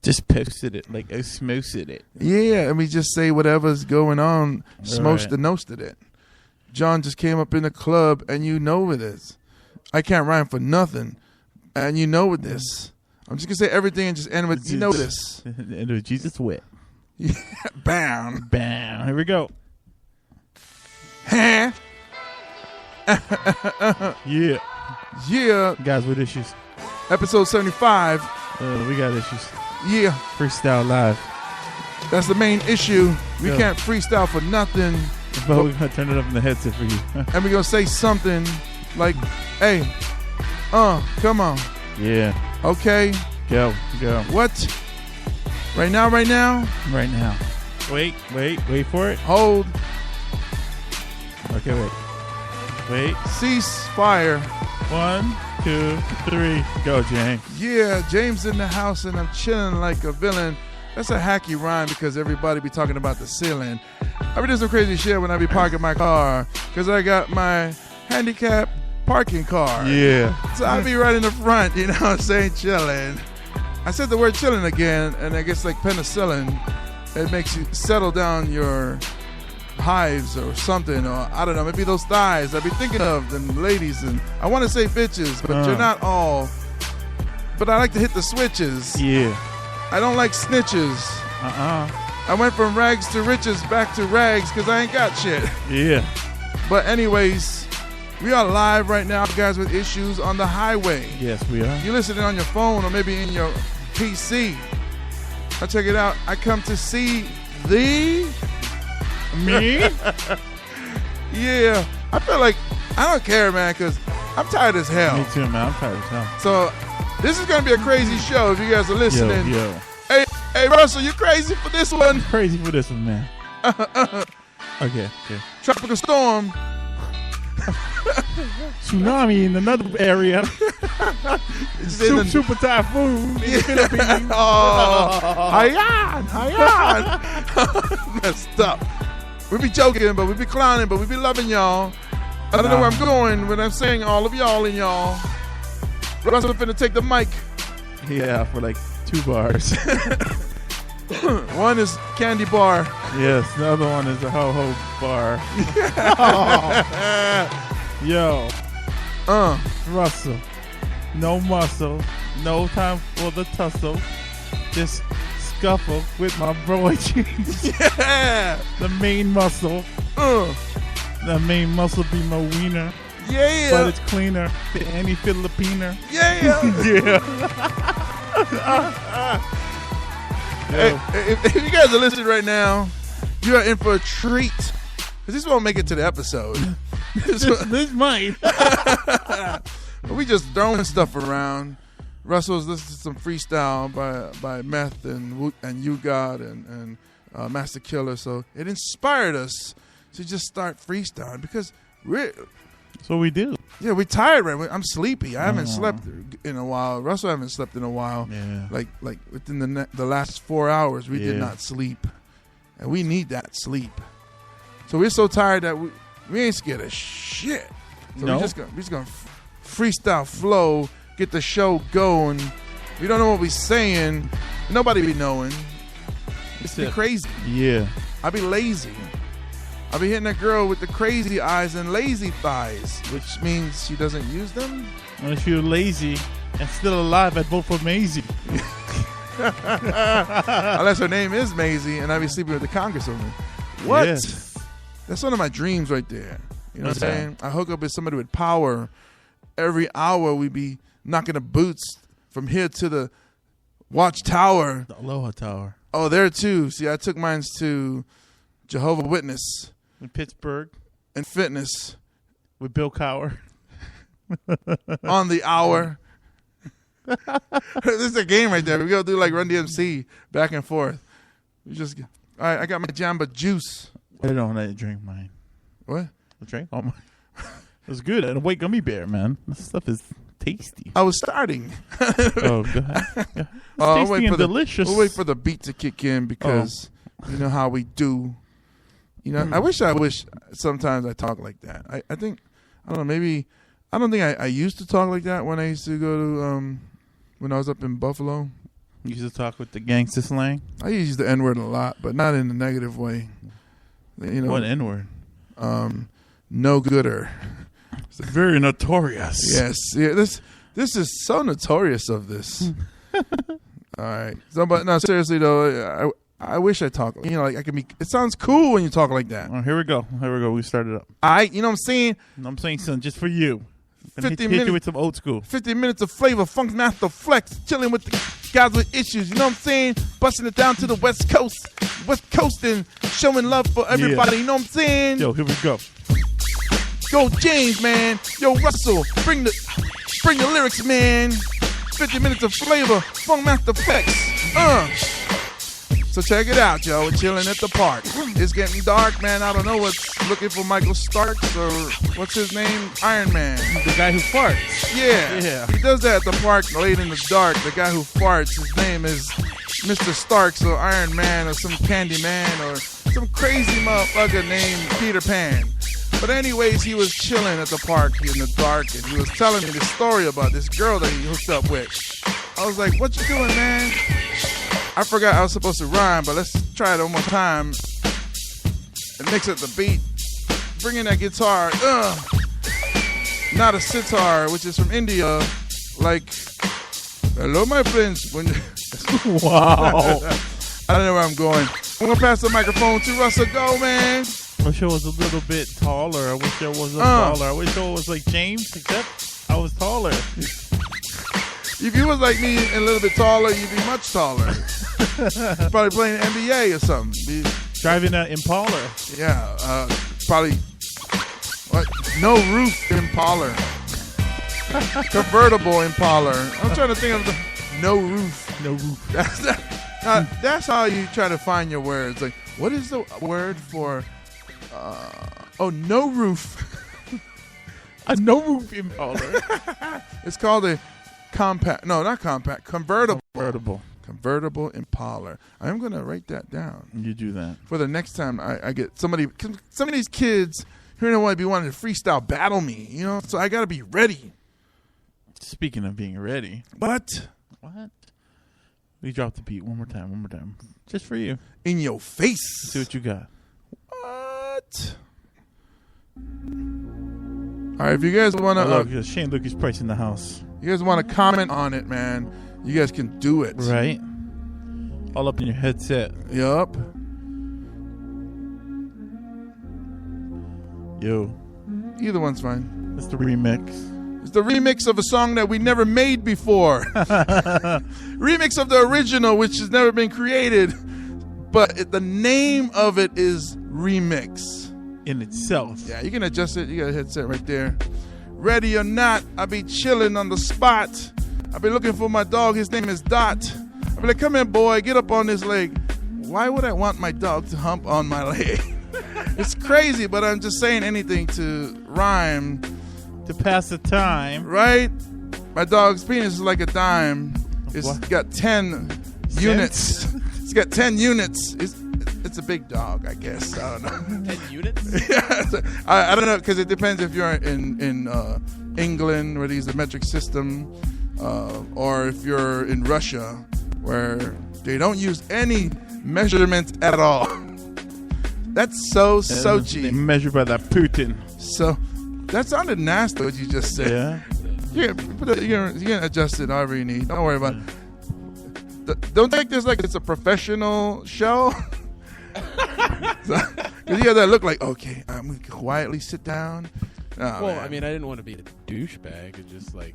Just posted it like osmosid it. Yeah, and we just say whatever's going on, smoshed and nosted it. John just came up in the club, and you know it is. I can't rhyme for nothing, and you know it is. I'm just gonna say everything and just end with you know this. And with Jesus wet. Yeah, bam, bam. Here we go. Huh? Yeah. Yeah. Guys with issues. Episode 75. We got issues. Yeah. Freestyle live. That's the main issue. We can't freestyle for nothing. But we're going to turn it up in the headset for you. And we're going to say something like, hey, come on. Yeah. Okay. Go. What? Right now? Right now. Wait for it. Hold. Okay, wait. Cease fire. 1, 2, 3. Go, James. Yeah, James in the house and I'm chilling like a villain. That's a hacky rhyme because everybody be talking about the ceiling. I be doing some crazy shit when I be parking my car because I got my handicap parking car. Yeah. So I be right in the front, you know what I'm saying, chilling. I said the word chilling again, and I guess like penicillin, it makes you settle down your hives or something, or I don't know, maybe those thighs I be thinking of, them ladies, and I want to say bitches, but you're not all. But I like to hit the switches. Yeah. I don't like snitches. I went from rags to riches back to rags because I ain't got shit. Yeah. But anyways, we are live right now, guys, with issues on the highway. Yes, we are. You're listening on your phone or maybe in your PC. Now check it out. I come to see thee. Me? Yeah. I feel like I don't care, man, because I'm tired as hell. Me too, man. I'm tired as hell. So this is going to be a crazy show if you guys are listening. Yo. Hey, Russell, you crazy for this one? Crazy for this one, man. Okay. Tropical storm. Tsunami in another area. Super typhoon in the Philippines. Hayan. Messed up. We be joking, but we be clowning, but we be loving y'all. I don't know where I'm going when I'm saying all of y'all and y'all. Russell finna take the mic. Yeah, for like 2 bars. One is candy bar. Yes, the other one is a ho-ho bar. Yo. Russell. No muscle. No time for the tussle. Just scuffle with my bro jeans. Yeah. The main muscle. The main muscle be my wiener. Yeah. But it's cleaner than any Filipiner. Yeah. Hey, if you guys are listening right now, you are in for a treat. Because this won't make it to the episode. This might. We just throwing stuff around. Russell's listening to some freestyle by Meth and You God and Master Killer. So it inspired us to just start freestyling because that's what we do. Yeah, we're tired, right? I'm sleepy. I haven't slept in a while. Russell haven't slept in a while. Yeah. Like within the last 4 hours, we did not sleep. And we need that sleep. So we're so tired that we ain't scared of shit. So we're just gonna freestyle flow, get the show going. We don't know what we're saying. Nobody be knowing. It's be crazy. Yeah. I be lazy. I be hitting a girl with the crazy eyes and lazy thighs, which means she doesn't use them. Well, if you're lazy and still alive, I'd vote for Maisie. Unless her name is Maisie and I be sleeping with the congresswoman. What? Yes. That's one of my dreams right there. You know what I'm saying? I hook up with somebody with power. Every hour we be knocking the boots from here to the Watchtower. The Aloha Tower. Oh, there too. See, I took mine to Jehovah's Witness. In Pittsburgh. And Fitness. With Bill Cower. On the hour. This is a game right there. We go do like Run DMC back and forth. We just all right. I got my Jamba Juice. I don't want to drink mine. What? I drank all mine. It was good. And a white gummy bear, man. This stuff is tasty. I was starting. Oh, go ahead. Yeah. Tasty and delicious. We'll wait for the beat to kick in because you know how we do. You know, I wish sometimes I talk like that. I think, I don't know, maybe, I don't think I used to talk like that when I used to go to, when I was up in Buffalo. You used to talk with the gangster slang? I use the N-word a lot, but not in a negative way. You know, What N-word? No gooder. It's very notorious. Yes. Yeah, this is so notorious of this. All right. So, but no, seriously though, I wish I talked. You know, like I can be. It sounds cool when you talk like that. Here we go. We started up. You know what I'm saying? I'm saying something just for you. 50 hit minutes you with some old school. 50 minutes of flavor, funk master flex, chilling with the guys with issues. You know what I'm saying? Busting it down to the West Coast, and showing love for everybody. Yeah. You know what I'm saying? Yo, here we go. Go James, man. Yo Russell, bring the lyrics, man. 50 minutes of flavor, funk master flex. So check it out, yo. We're chilling at the park. It's getting dark, man. I don't know what's looking for Michael Starks or what's his name? Iron Man. The guy who farts. Yeah. He does that at the park late in the dark. The guy who farts, his name is Mr. Starks or Iron Man or some Candy Man or some crazy motherfucker named Peter Pan. But anyways, he was chilling at the park in the dark and he was telling me this story about this girl that he hooked up with. I was like, what you doing, man? I forgot I was supposed to rhyme, but let's try it one more time. And mix up the beat. Bring in that guitar. Not a sitar, which is from India. Like, hello, my friends. Wow. I don't know where I'm going. I'm going to pass the microphone to Russell. Go, man. I wish I was a little bit taller. I wish I was taller. I wish I was like James, except I was taller. If you was like me and a little bit taller, you'd be much taller. Probably playing NBA or something. Driving an Impala. Yeah, probably. What? No roof Impala. Convertible Impala. I'm trying to think of the no roof. No roof. That's how you try to find your words. Like, what is the word for? No roof. A no roof Impala. It's called a compact. No, not compact. Convertible. Convertible Impala. I'm going to write that down. You do that. For the next time I get somebody. Some of these kids here in Hawaii be wanting to freestyle battle me, you know? So I got to be ready. Speaking of being ready. What? We drop the beat one more time. Just for you. In your face. See what you got. What? All right, if you guys want to... Shane Lucas Price in the house. You guys want to comment on it, man, you guys can do it. Right. All up in your headset. Yup. Yo. Either one's fine. It's the remix. It's the remix of a song that we never made before. Remix of the original, which has never been created. But the name of it is Remix. In itself. Yeah, you can adjust it. You got a headset right there. Ready or not, I be chilling on the spot. I be looking for my dog. His name is Dot. I be like, come here, boy. Get up on this leg. Why would I want my dog to hump on my leg? It's crazy, but I'm just saying anything to rhyme. To pass the time. Right? My dog's penis is like a dime. It's got 10 units. It's got 10 units. It's a big dog, I guess. I don't know. 10 units? Yeah, I don't know, because it depends if you're in England, where they use the metric system, or if you're in Russia, where they don't use any measurements at all. That's so Sochi. They measure by that Putin. So that sounded nasty, what you just said. Yeah. You can adjust it however you need. Don't worry about it. Don't take this like it's a professional show. Because you have that look like, okay, I'm going to quietly sit down. Oh, well, man. I mean, I didn't want to be a douchebag. It's just like...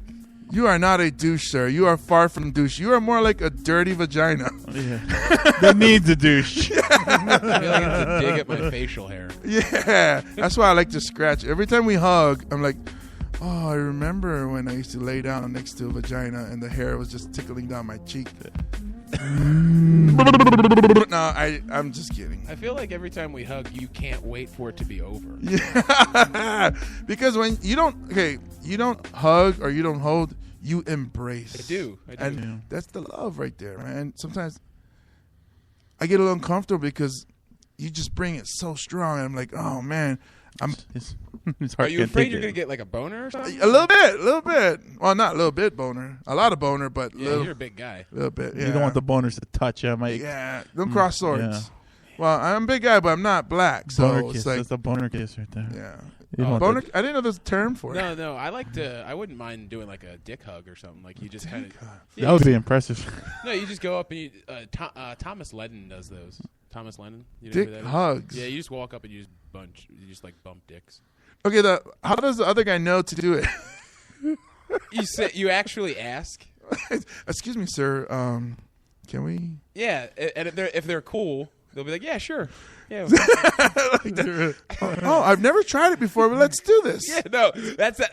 You are not a douche, sir. You are far from douche. You are more like a dirty vagina. Yeah. That needs a douche. I feel like I have to dig at my facial hair. Yeah. That's why I like to scratch. Every time we hug, I'm like, oh, I remember when I used to lay down next to a vagina and the hair was just tickling down my cheek. No, I'm just kidding. I feel like every time we hug, you can't wait for it to be over. Yeah. Because when you don't hug or you don't hold, you embrace. I do. And that's the love right there, man. Sometimes I get a little uncomfortable because you just bring it so strong. And I'm like, oh, man, It's Are hard you to afraid take you're it. gonna get like a boner or something? A little bit. Well, not a little bit boner. A lot of boner, but Yeah, you're a big guy. little bit. Yeah. You don't want the boners to touch you, Mike. Yeah, don't cross swords. Yeah. Well, I'm a big guy, but I'm not black, so Boner it's kiss. like That's a boner kiss right there. yeah. You don't want Boner. that- I didn't know there's a term for it. No, I wouldn't mind doing like a dick hug or something. Like you just kind of. That would be impressive. No, you just go up and you. Thomas Lennon does those. Thomas Lennon. You know Dick who that is? hugs. Yeah, you just walk up and you just like bump dicks. Okay, how does the other guy know to do it? You actually ask. Excuse me, sir. Can we? Yeah, and if they're cool, they'll be like, yeah, sure. Yeah. Oh, I've never tried it before, but let's do this. Yeah, no,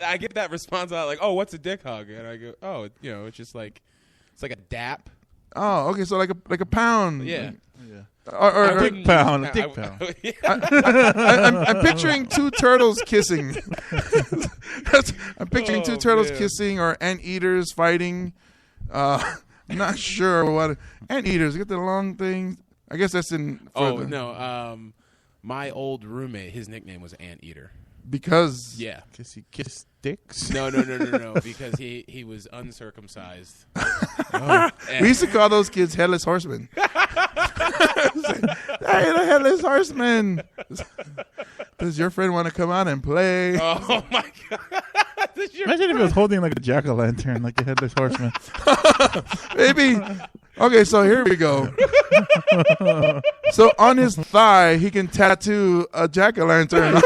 I get that response out like, oh, what's a dick hug? And I go, oh, it's just like, it's like a dap. Oh, okay, so like a pound. Yeah. Or Dick pound. Dick pound. Yeah. I'm picturing two turtles kissing. I'm picturing two turtles man. kissing or anteaters fighting. I'm not sure what anteaters get the long things. I guess that's in. No. My old roommate, his nickname was Anteater. Because Yeah. Kiss he kiss dicks. No. Because he was uncircumcised. we used to call those kids headless horsemen. Hey, the headless horseman. Does your friend want to come out and play? Oh my god! Imagine if it was holding like a jack-o'-lantern, like a headless horseman. Maybe. Okay, so here we go. So on his thigh, he can tattoo a jack-o'-lantern.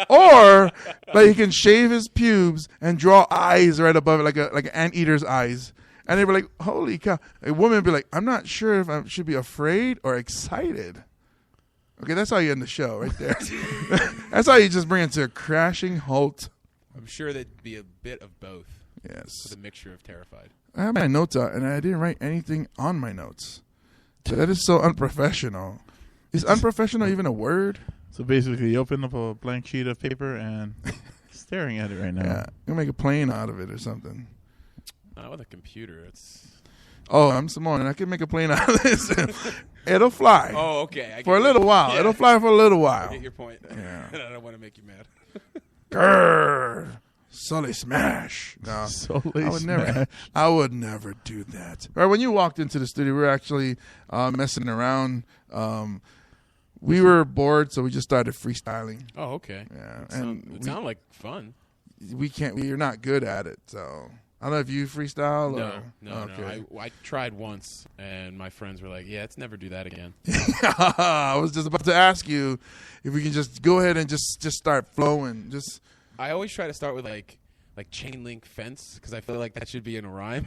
Or like he can shave his pubes and draw eyes right above it, like an anteater's eyes. And they'd be like, holy cow. A woman would be like, I'm not sure if I should be afraid or excited. Okay, that's how you end the show right there. That's how you just bring it to a crashing halt. I'm sure that'd be a bit of both. Yes. With a mixture of terrified. I have my notes out, and I didn't write anything on my notes. That is so unprofessional. Is unprofessional even a word? So basically, you open up a blank sheet of paper and staring at it right now. Yeah, you make a plane out of it or something. Not with a computer. It's. Oh, I'm Simone, and I can make a plane out of this. It'll fly. Oh, okay. For a little while. Yeah. It'll fly for a little I while. get your point. Yeah. I don't want to make you mad. Grrr. Sully smash. No. Solely I would never do that. All right, when you walked into the studio, we were actually messing around. We were bored, so we just started freestyling. Oh, okay. Yeah, It sounded like fun. We're not good at it, so I don't know if you freestyle or No. Okay. I tried once, and my friends were like, "Yeah, let's never do that again." I was just about to ask you if we can just go ahead and just start flowing. Just I always try to start with like chain link fence because I feel like that should be in a rhyme.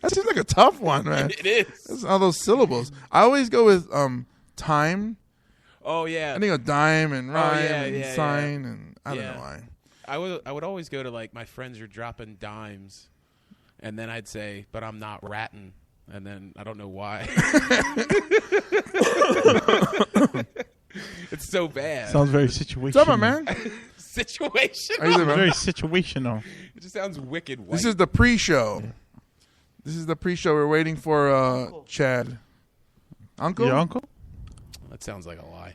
that seems like a tough one, man. It is. That's all those syllables. I always go with time. Oh yeah. I think of dime and rhyme yeah, and yeah, sign and I don't Yeah. know why. I would always go to like my friends are dropping dimes, and then I'd say, "But I'm not ratting," and then I don't know why. It's so bad. Sounds very situational. What's up, man? Situation. How you doing, man? Very situational. It just sounds wicked white. This is the pre-show. This is the pre-show. We're waiting for Chad. Uncle? Your uncle? That sounds like a lie.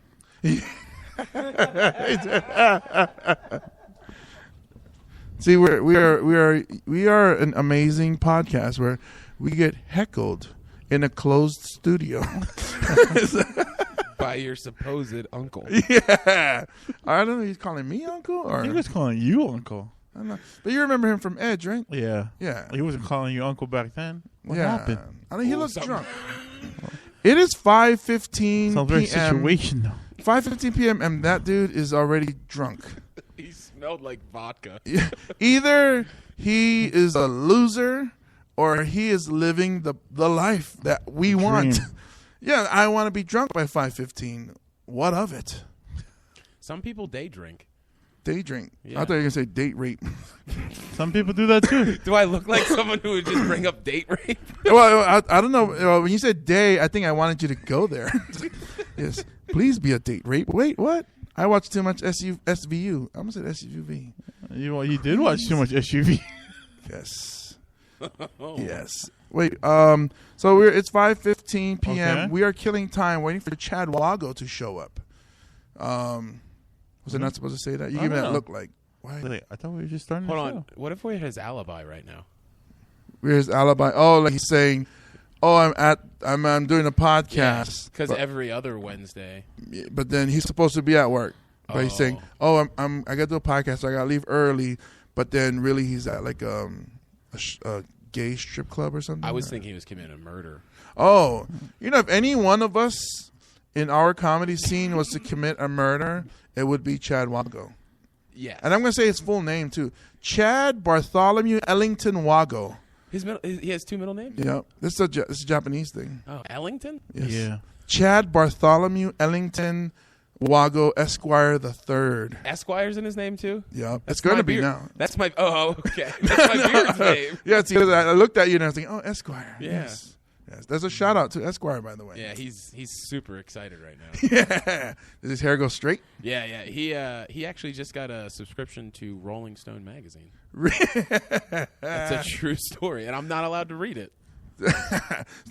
See, we are an amazing podcast where we get heckled in a closed studio. By your supposed uncle. Yeah, I don't know. He's calling me uncle, or I think he was calling you uncle. I don't know. But you remember him from Edge, right? Yeah. Yeah. He wasn't calling you uncle back then. What yeah. happened? I think he looks something. drunk. It is 5:15 Sounds very p.m. situational. 5:15 p.m. and that dude is already drunk. He smelled like vodka. Either he is a loser or he is living the life that we want. Dream. Yeah, I want to be drunk by 5:15. What of it? Some people day drink. Day drink. Yeah. I thought you were going to say date rape. Some people do that too. Do I look like someone who would just bring up date rape? Well, I don't know. Well, when you said day, I think I wanted you to go there. Yes. Please be a date rape. Wait, what? I watched too much SVU. I almost said SUV. You did watch too much SUV. Yes. Oh. Yes. Wait. So it's 5:15. 4:15 p.m. Okay. We are killing time waiting for Chad Wago to show up. Was I not supposed to say that? You I give me don't that know. look like. Why? Wait, I thought we were just starting Hold the on. show. What if we're his alibi right now? Where's alibi? Oh, like he's saying, "Oh, I'm doing a podcast." Because but, every other Wednesday. but then he's supposed to be at work. But he's saying, "Oh, I got to do a podcast, so I got to leave early." But then really, he's at like a gay strip club or something. I was thinking he was committing a murder. Oh, if any one of us in our comedy scene was to commit a murder, it would be Chad Wago. Yeah. And I'm going to say his full name too: Chad Bartholomew Ellington Wago. He has two middle names? Yeah, this is a Japanese thing. Oh, Ellington? Yes. Yeah. Chad Bartholomew Ellington Wago Esquire the Third. Esquire's in his name too? Yeah, That's it's going my to be beard. now. That's my. Oh, okay. That's my beard's name. Yeah, see, I looked at you and I was thinking, oh, Esquire. Yeah. Yes. There's a shout out to Esquire, by the way. Yeah, he's super excited right now. Yeah. Does his hair go straight? Yeah. He actually just got a subscription to Rolling Stone magazine. That's a true story, and I'm not allowed to read it.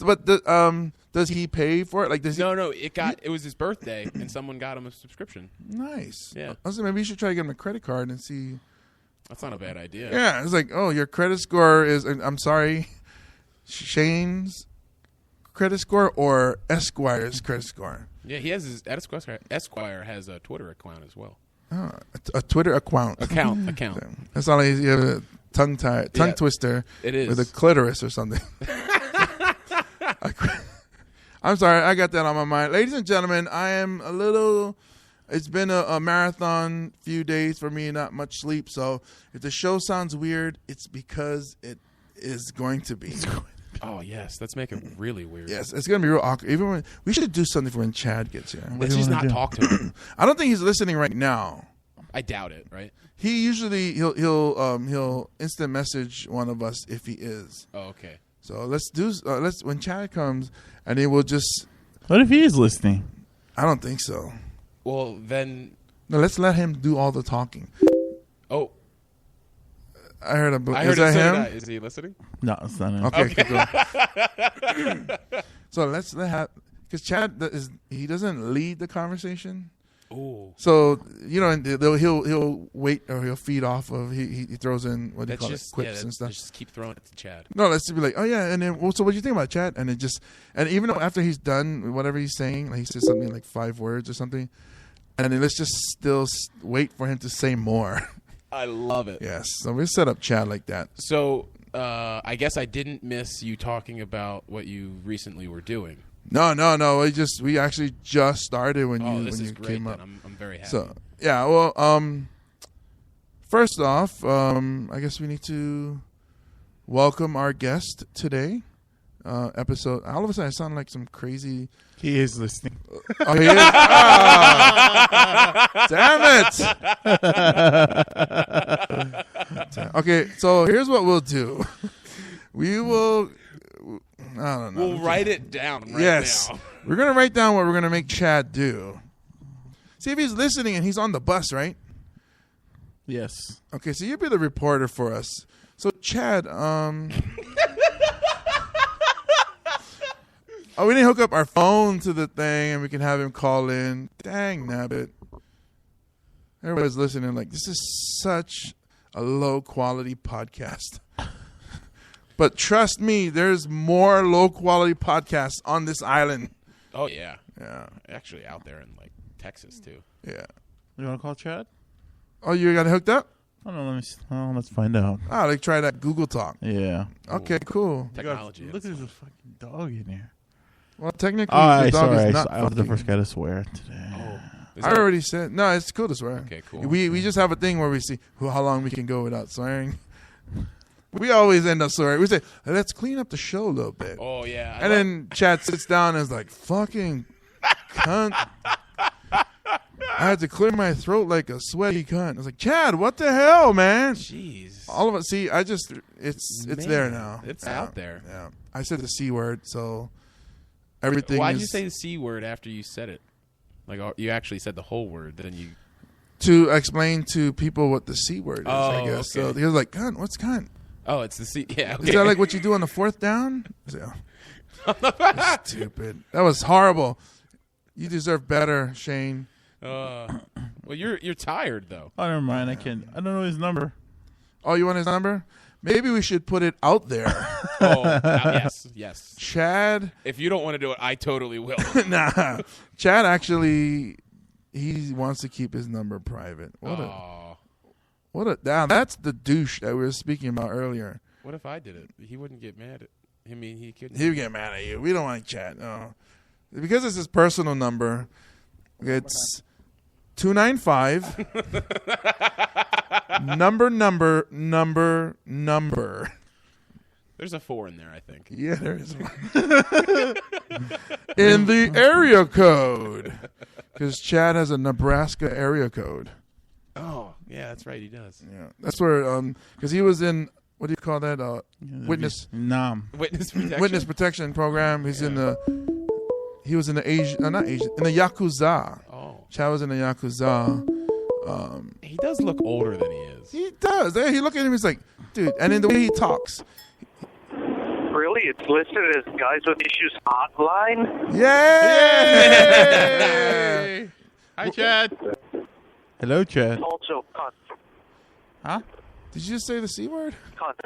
But does he pay for it? Like, does he? No. It was his birthday, and someone got him a subscription. Nice. Yeah. Also, maybe you should try to get him a credit card and see. That's not a bad idea. Yeah, it's like, oh, your credit score is. I'm sorry, Shane's credit score or Esquire's credit score. Yeah, he has his Esquire has a Twitter account as well. Oh, a Twitter account. Account. That's not like you have a tongue twister. It is with a clitoris or something. I'm sorry, I got that on my mind. Ladies and gentlemen, I am a little. It's been a marathon few days for me, not much sleep. So if the show sounds weird, it's because it is going to be. Oh yes, let's make it really weird. Yes, it's going to be real awkward. Even when we should do something for when Chad gets here. Let's just not talk to him. I don't think he's listening right now. I doubt it. Right? He usually he'll instant message one of us if he is. Oh, okay. So let's when Chad comes and he will just. What if he is listening? I don't think so. Well, then. No, let's let him do all the talking. Oh, I heard a. I heard is that it. him? Is he listening? No, it's not him. Okay. Keep going. So let's let because Chad he doesn't lead the conversation. Ooh. So he'll wait or he'll feed off of he throws in what do you call it, quips and stuff. Just keep throwing it to Chad. No, let's just be like, oh yeah, and then so what do you think about Chad? And it just even though after he's done whatever he's saying, like he says something like 5 words or something, and then let's just still wait for him to say more. I love it. Yes, so we set up Chad like that. So I guess I didn't miss you talking about what you recently were doing. No. We actually just started when you great, came up. I'm very happy. So yeah, well, first off, I guess we need to welcome our guest today. Episode. All of a sudden, I sound like some crazy. He is listening. Oh, he is. Ah! Damn it! Okay, so here's what we'll do. We will. I don't know. We'll write it down right yes. now. We're going to write down what we're going to make Chad do. See if he's listening and he's on the bus, right? Yes. Okay, so you'll be the reporter for us. So, Chad, oh, we didn't hook up our phone to the thing and we can have him call in. Dang, nabbit. Everybody's listening like, this is such a low-quality podcast. But trust me, there's more low-quality podcasts on this island. Oh yeah. Yeah. Actually, out there in like Texas too. Yeah. You want to call Chad? Oh, you got it hooked up? I don't know. Let's find out. Oh, like try that Google Talk. Yeah. Okay, cool. Technology. Look, there's a fucking dog in here. Well, technically, Oh, the dog is not I was the fucking. first guy to swear today. Oh. I already said no. It's cool to swear. Okay, cool. We just have a thing where we see how long we can go without swearing. We always end up swearing. We say, let's clean up the show a little bit. Oh yeah. And then Chad sits down and is like, fucking cunt. I had to clear my throat like a sweaty cunt. I was like, Chad, what the hell, man? Jeez. All of it. See, it's Man, there now. It's out there. Yeah. I said the C word, so everything Why is did you say the C word after you said it? Like you actually said the whole word, then you. to explain to people what the C word is, I Oh, guess. okay. So he was like, cunt, what's cunt? Oh, it's the C. Yeah. Okay. Is that like what you do on the fourth down? I said, oh. Stupid. That was horrible. You deserve better, Shane. Well, you're tired though. Oh, never mind. I don't know his number. Oh, you want his number? Maybe we should put it out there. Yes. Chad. If you don't want to do it, I totally will. Nah. Chad actually, he wants to keep his number private. That's the douche that we were speaking about earlier. What if I did it? He wouldn't get mad at. I mean, he couldn't. He would get mad at you. We don't want Chad. No. Because it's his personal number. It's 295 number. There's a 4 in there, I think. Yeah, there is one. In the area code. Because Chad has a Nebraska area code. Oh, yeah, that's right. He does. Yeah, that's where, because he was in, what do you call that? Witness protection program. He was in the Yakuza. Oh. Chad was in the Yakuza. He does look older than he is. He does. He look at him, he's like, dude, and in the way he talks. Really? It's listed as Guys with Issues Hotline? Yay! Hi, Chad. Hello, Chad. Also, cunt. Huh? Did you just say the C word? Cunt.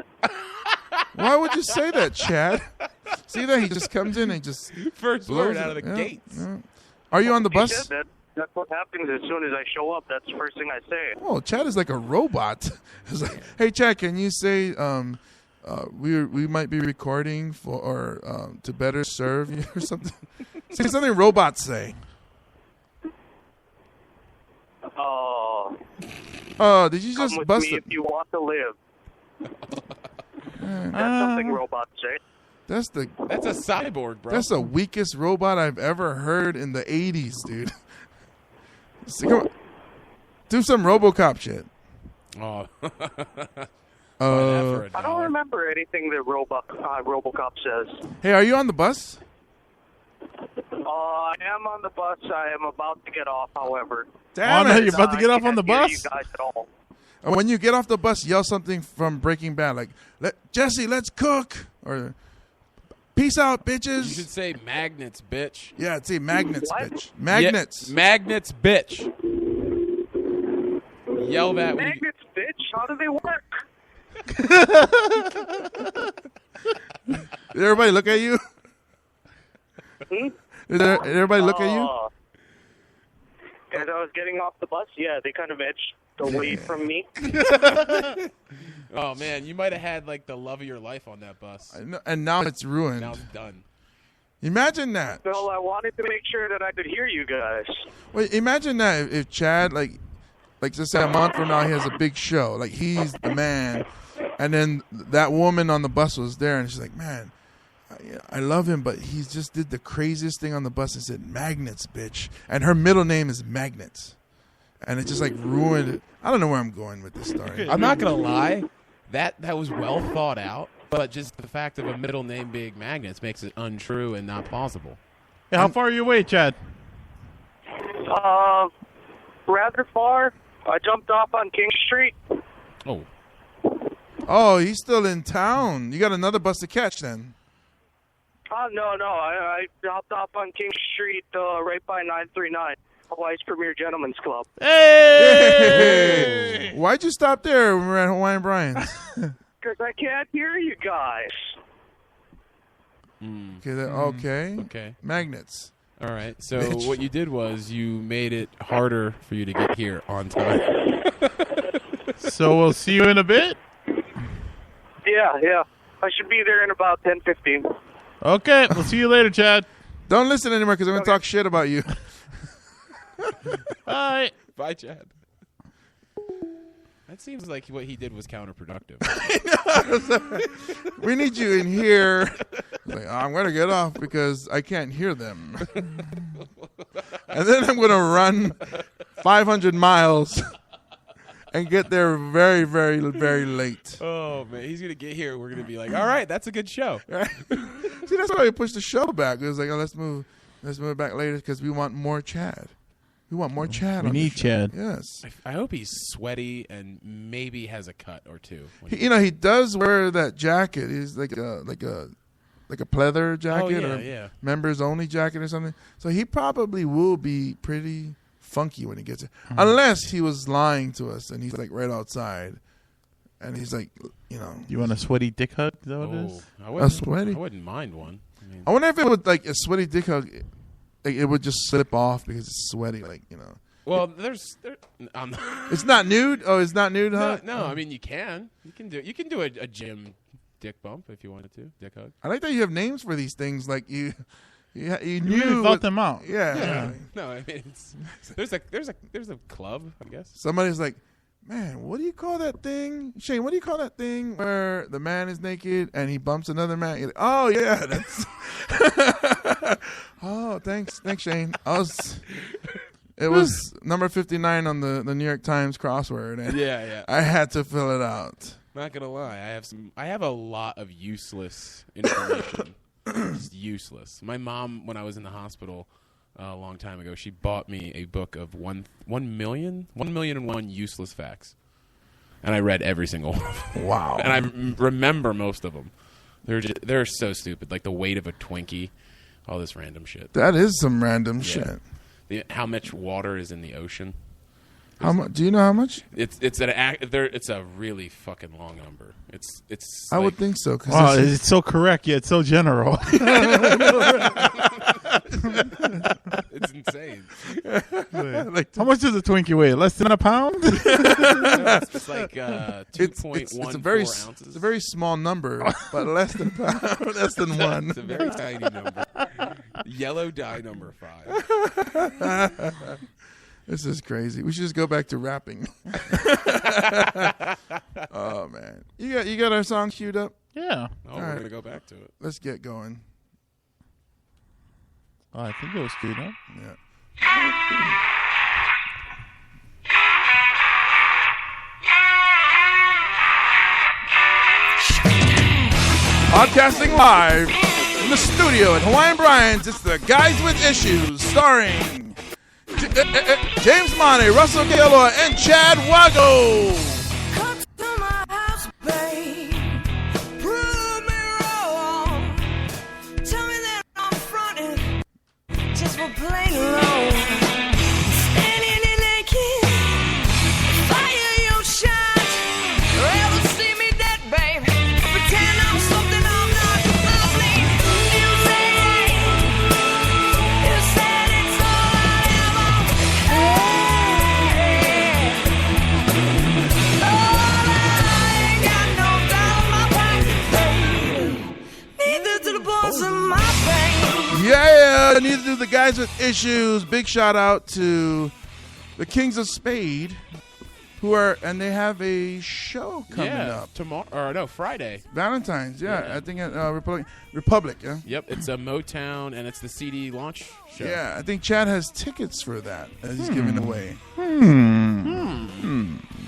Why would you say that, Chad? See that? He just comes in and just First blows word out of the it. gates. Yeah. Are you on the He bus? said that's what happens as soon as I show up. That's the first thing I say. Oh, Chad is like a robot. It's like, hey, Chad, can you say we might be recording to better serve you or something? Say something robots say. Did you just Come with bust me it? if you want to live. That's something robots say. That's a cyborg, bro. That's the weakest robot I've ever heard in the 80s, dude. So, come on. Do some RoboCop shit. Oh. I don't remember anything that RoboCop says. Hey, are you on the bus? I am on the bus. I am about to get off, however. Damn no, it. you're about to get off on the I can't bus? hear you guys at all. And when you get off the bus, yell something from Breaking Bad, like, Jesse, let's cook. Or, peace out, bitches. You should say magnets, bitch. Yeah, say magnets, What? bitch. Magnets. Yeah, magnets, bitch. Yell that. Magnets, bitch. How do they work? Did everybody look at you? Did everybody look at you? As I was getting off the bus, yeah, they kind of edged away from me. Oh, man, you might have had, like, the love of your life on that bus. And now it's ruined. Now it's done. Imagine that. Well, I wanted to make sure that I could hear you guys. Wait, imagine that if Chad, like just say a month from now, he has a big show. Like, he's the man. And then that woman on the bus was there, and she's like, man, I love him, but he just did the craziest thing on the bus and said, magnets, bitch. And her middle name is Magnets. And it just, like, ruined it. I don't know where I'm going with this story. I'm not going to lie. That was well thought out, but just the fact of a middle name being Magnets makes it untrue and not plausible. Hey, how far are you away, Chad? Rather far. I jumped off on King Street. Oh. Oh, he's still in town. You got another bus to catch then. No. I hopped off on King Street right by 939, Hawaii's Premier Gentlemen's Club. Hey! Why'd you stop there when we were at Hawaiian Brian's? Because I can't hear you guys. Okay. Magnets. All right. So Bitch. what you did was you made it harder for you to get here on time. So we'll see you in a bit? Yeah. I should be there in about 10:15. Okay, we'll see you later, Chad. Don't listen anymore because I'm going to talk shit about you. Bye. Bye, Chad. That seems like what he did was counterproductive. We need you in here. Like, I'm going to get off because I can't hear them. And then I'm going to run 500 miles and get there very, very, very late. Oh, man. He's going to get here. We're going to be like, all right, that's a good show. See, that's why we pushed the show back. It was like, oh, let's move it back later because we want more Chad. We want more Chad. We need Chad. Yes. I hope he's sweaty and maybe has a cut or two. He does wear that jacket. He's like a like a pleather jacket or yeah. members only jacket or something. So he probably will be pretty funky when he gets it, unless he was lying to us and he's like right outside, and he's like, You want a sweaty dick hug? Is that what it is? Sweaty. I wouldn't mind one. I wonder if it would like a sweaty dick hug. Like, it would just slip off because it's sweaty. Well, It's not nude. Oh, it's not nude, huh? No. I mean, you can do a gym dick bump if you wanted to. Dick hug. I like that you have names for these things. Like you You knew really thought them out. Yeah. No, I mean, there's a club, I guess. Somebody's like, man, what do you call that thing, Shane? What do you call that thing where the man is naked and he bumps another man? You're like, oh yeah, that's. Oh, thanks, Shane. It was number 59 on the New York Times crossword, and Yeah. I had to fill it out. Not gonna lie, I have a lot of useless information. It's useless. My mom, when I was in the hospital a long time ago, she bought me a book of 1 million and one useless facts, and I read every single one of them. Wow. And I remember most of them. They're so stupid, like the weight of a Twinkie, all this random shit. That is some random shit. How much water is in the ocean? How much? Do you know how much? It's a really fucking long number. It's. I like, would think so. Wow, it's so correct yet so general. It's insane. How much does a Twinkie weigh? Less than a pound? It's just like 2.14 it's a very ounces. It's a very small number, but less than less than one. It's a very tiny number. Yellow die number 5. This is crazy. We should just go back to rapping. Oh man, you got our song queued up? Yeah. Oh, we're gonna go back to it. Let's get going. Oh, I think it was queued up. Yeah. Podcasting live from the studio at Hawaiian Brian's, it's the Guys with Issues, starring James Monte, Russell Gaylor, and Chad Wago. Come to my house, babe. Prove me wrong. Tell me that I'm fronting just for playing alone. Standing in naked, fire your shot. Rather see me dead, babe. Pretend I'm something I'm not. You said it's all I ever. I ain't got no doubt in my brain. Neither do the balls in my brain. Yeah, neither do the Guys with Issues. Big shout out to the Kings of Spade, they have a show coming up tomorrow. Or no, Friday. Valentine's. Yeah. Yeah. I think at Republic. Yeah. Yep, it's a Motown and it's the CD launch show. Yeah, I think Chad has tickets for that that he's giving away.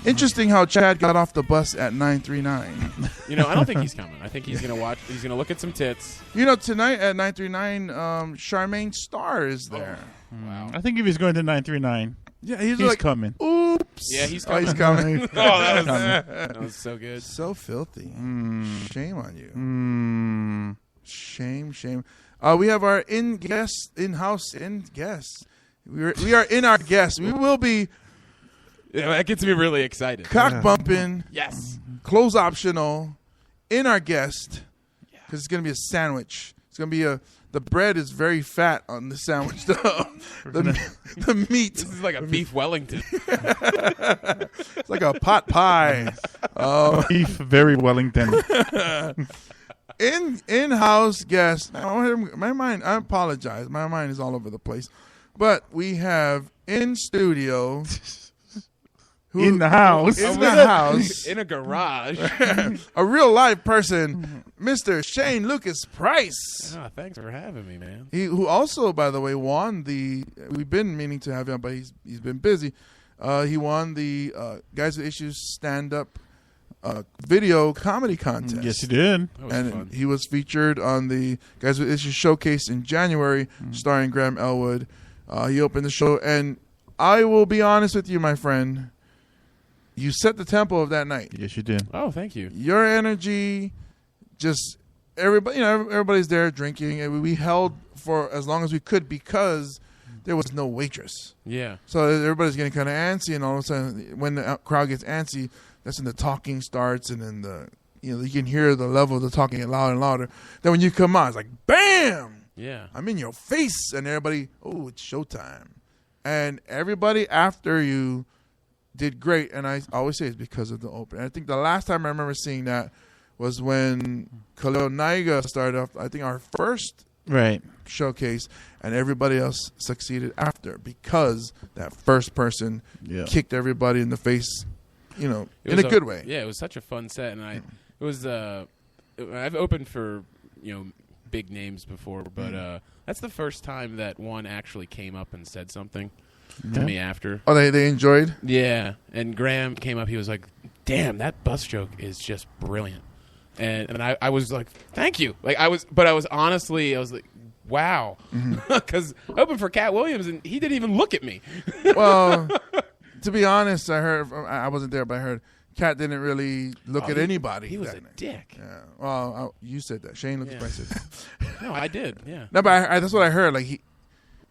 Interesting how Chad got off the bus at 939. I don't think he's coming. I think he's gonna watch. He's gonna look at some tits. Tonight at 939, Charmaine Starr is there. Wow. I think if he's going to 939, Yeah, he's like, coming. Oops. Yeah, he's Oh, coming. he's coming. That was so good. So filthy. Shame on you. Shame. We have our in-house guest. We are in our guest. We will be Yeah, that gets me really excited. cock bumping, Yes. close optional, in our guest, because it's gonna be a sandwich. It's gonna be the bread is very fat on the sandwich. The meat. This is like a beef Wellington. It's like a pot pie. Beef, very Wellington. In-house guest. My mind. I apologize. My mind is all over the place. But we have in studio, In the house. in the house, In a garage. a real live person, Mr. Shane Lucas Price. Oh, thanks for having me, man. Who also, by the way, won the. We've been meaning to have him, but he's been busy. He won the Guys with Issues stand-up video comedy contest. Yes, he did. That was And fun. he was featured on the Guys with Issues showcase in January, starring Graham Elwood. He opened the show, and I will be honest with you, my friend. You set the tempo of that night. Yes, you did. Oh, thank you. Your energy just everybody's there drinking, and we held for as long as we could because there was no waitress. Yeah. So everybody's getting kind of antsy, and all of a sudden, when the crowd gets antsy, that's when the talking starts, and then you can hear the level of the talking get louder and louder. Then when you come on, it's like, bam! Yeah. I'm in your face, and everybody, oh, it's showtime. And everybody after you did great, and I always say it's because of the open. I think the last time I remember seeing that was when Khalil Naiga started off, I think, our first showcase, and everybody else succeeded after because that first person kicked everybody in the face, in a good way. Yeah, it was such a fun set, and it was I've opened for big names before, but that's the first time that one actually came up and said something to me after. Oh, they enjoyed? Yeah, and Graham came up. He was like, "Damn, that bus joke is just brilliant." And I was like, thank you. Like I was honestly like, wow, because I opened for Cat Williams and he didn't even look at me. Well, to be honest, I wasn't there, but I heard Cat didn't really look at anybody. He was a dick. Yeah. Well, you said that. Shane looked like that. No, I did. Yeah. No, but that's what I heard. Like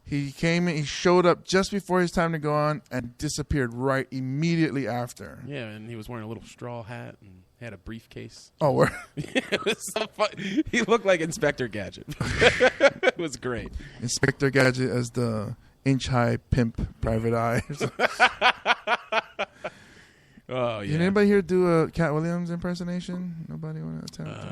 he came in, he showed up just before his time to go on and disappeared right immediately after. Yeah, and he was wearing a little straw hat and had a briefcase. Oh, where? It was so fun. He looked like Inspector Gadget. It was great. Inspector Gadget as the inch-high pimp private eye. Oh, yeah. Can anybody here do a Cat Williams impersonation? Nobody want to attempt?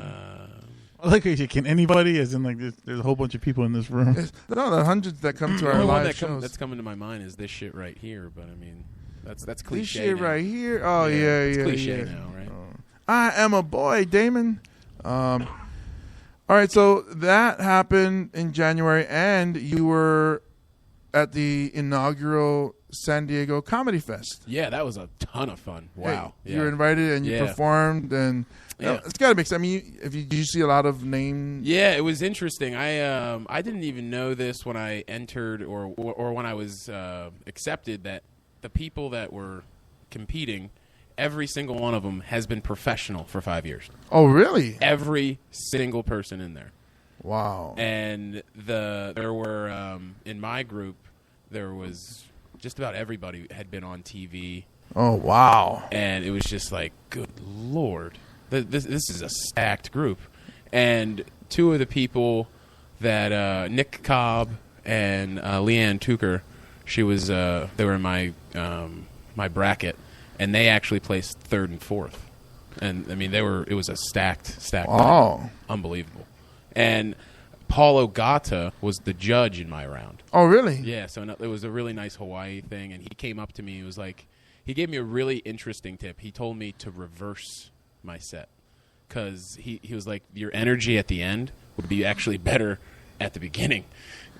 I like how you say, can anybody? As in, like, there's a whole bunch of people in this room. No, the hundreds that come to our The one live shows. that's coming to my mind is this shit right here, but I mean, that's cliche. This shit now. right here. Oh yeah, It's cliche yeah. now, right? I am a boy, Damon. All right, so that happened in January, and you were at the inaugural San Diego Comedy Fest. Yeah, that was a ton of fun. Wow. Hey, you were invited and you performed, and it's got to make sense. I mean, did you see a lot of names? Yeah, it was interesting. I didn't even know this when I entered or when I was accepted that the people that were competing, every single one of them has been professional for 5 years. Oh, really? Every single person in there. Wow. And there were in my group there was just about everybody had been on TV. Oh, wow. And it was just like, good Lord. This is a stacked group. And two of the people that Nick Cobb and Leanne Tucker, they were in my bracket, and they actually placed third and fourth. And I mean, it was a stacked wow. Unbelievable. And Paul Ogata was the judge in my round. Oh, really? Yeah, so it was a really nice Hawaii thing, and he came up to me. He was like, he gave me a really interesting tip. He told me to reverse my set because he was like, your energy at the end would be actually better at the beginning.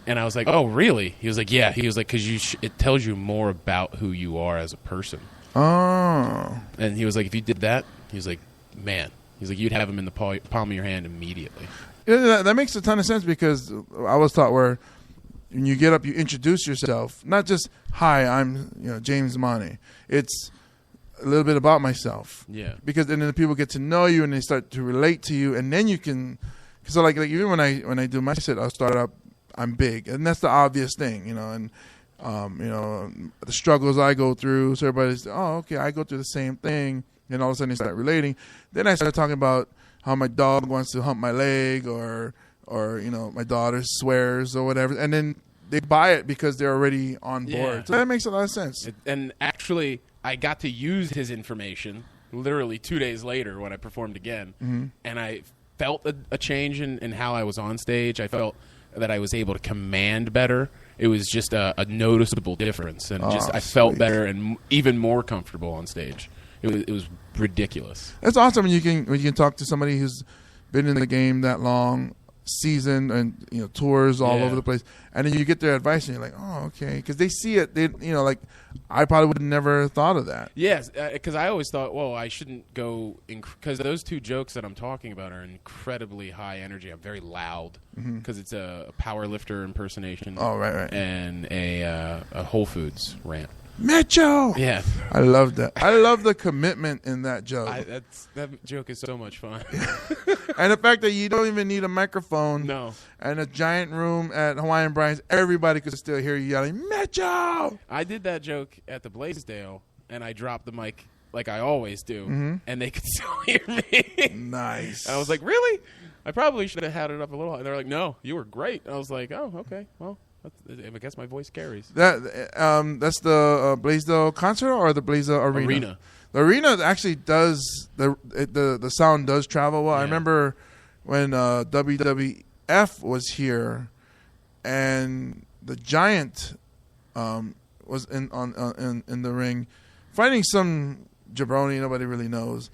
And I was like, oh, really? He was like, yeah. He was like, because it tells you more about who you are as a person. Oh. And he was like, if you did that, he was like, man. He's like, you'd have him in the palm of your hand immediately. Yeah, that makes a ton of sense because I was taught where when you get up, you introduce yourself. Not just, hi, I'm James Money. It's a little bit about myself. Yeah. Because then the people get to know you and they start to relate to you, and then you can. So like even when I do my set, I'll start up. I'm big, and that's the obvious thing, and the struggles I go through. So everybody's, oh, okay, I go through the same thing, and all of a sudden they start relating. Then I start talking about how my dog wants to hump my leg, or my daughter swears or whatever, and then they buy it because they're already on board. Yeah. So that makes a lot of sense. And actually, I got to use his information literally 2 days later when I performed again, and I felt a change in how I was on stage. I felt that I was able to command better. It was just a noticeable difference, and I felt better and even more comfortable on stage. It was ridiculous. That's awesome when you can talk to somebody who's been in the game that long, seasoned, and tours all over the place, and then you get their advice and you're like, oh, okay, because they see it. They like I probably would have never thought of that. Yes, because I always thought, well, I shouldn't go because those two jokes that I'm talking about are incredibly high energy. I'm very loud because it's a power lifter impersonation. Oh, right, and a Whole Foods rant. Mitchell. Yeah, I love that. I love the commitment in that joke. that joke is so much fun. And the fact that you don't even need a microphone. No, And a giant room at Hawaiian Brian's, everybody could still hear you yelling, Mitchell! I did that joke at the Blaisdell, and I dropped the mic like I always do, and they could still hear me. Nice. And I was like, really? I probably should have had it up a little. And they're like, no, you were great. And I was like, oh, okay, well. I guess my voice carries. That's the Blaisdell concert or the Blaisdell arena? The arena actually does the sound does travel well. Yeah. I remember when WWF was here, and the Giant was in the ring fighting some jabroni nobody really knows,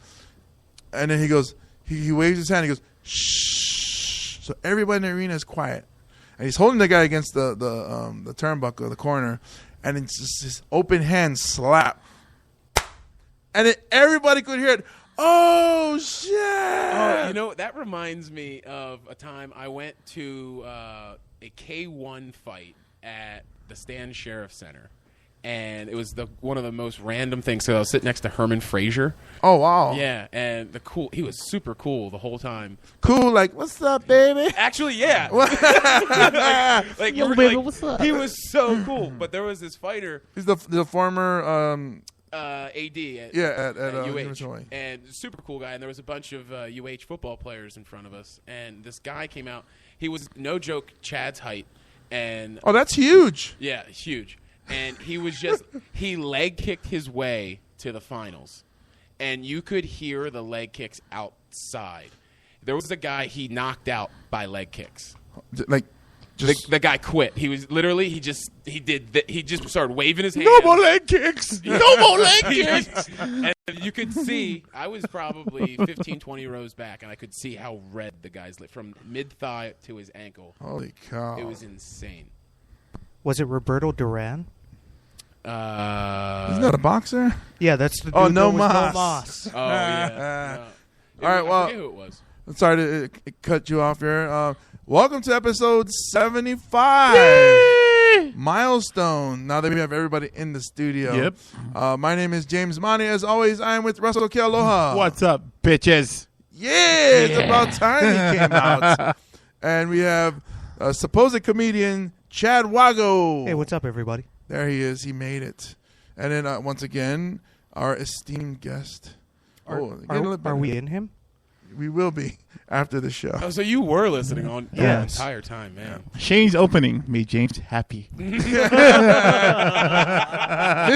and then he goes, he waves his hand, he goes shh, so everybody in the arena is quiet. And he's holding the guy against the turnbuckle, the corner, and it's just this open hand slap. And everybody could hear it. Oh, shit. Oh, that reminds me of a time I went to a K1 fight at the Stan Sheriff Center. And it was one of the most random things. So I was sitting next to Herman Frazier. Oh, wow. Yeah, and he was super cool the whole time. Cool, like, what's up, baby? Actually, yeah. Yo, baby, what's up? He was so cool. But there was this fighter. He's the former AD at UH. And super cool guy. And there was a bunch of UH football players in front of us. And this guy came out. He was, no joke, Chad's height. And oh, that's huge. yeah, huge. And he was he leg kicked his way to the finals. And you could hear the leg kicks outside. There was a guy he knocked out by leg kicks. Like, just The guy quit. He was literally, he just started waving his hand. no more leg kicks. No more leg kicks. And you could see, I was probably 15, 20 rows back, and I could see how red the guy's lit from mid-thigh to his ankle. Holy cow. It was insane. Was it Roberto Duran? Isn't that a boxer? Yeah, that's the dude. Oh, no that was mas. No mas. Oh, yeah. All right, well, I forget who it was. sorry to cut you off here. Welcome to episode 75. Milestone. Now that we have everybody in the studio. Yep. My name is James Money. As always, I am with Russell K. Aloha. What's up, bitches? Yeah, it's about time he came out. And we have supposed comedian Chad Wago. Hey, what's up, everybody? There he is. He made it. And then once again, our esteemed guest. Are better. we in him? We will be after the show. Oh, so you were listening on Yes. the entire time, man. Shane's opening made James happy.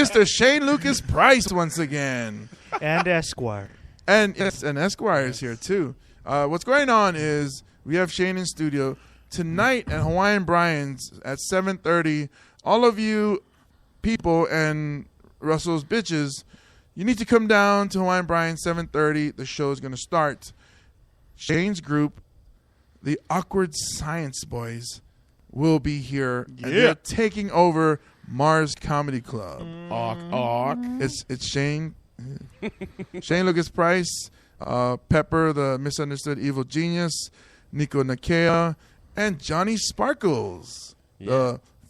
Mr. Shane Lucas Price once again. And Esquire. And yes, and Esquire is here too. What's going on is we have Shane in studio tonight at Hawaiian Brian's at 7:30. All of you people and Russell's bitches, you need to come down to Hawaiian Brian's 7:30. The show is going to start. Shane's group, the Awkward Science Boys, will be here. And they're taking over Mars Comedy Club. Awk. It's Shane. Shane Lucas Price, Pepper, the misunderstood evil genius, Nico Nakea, and Johnny Sparkles,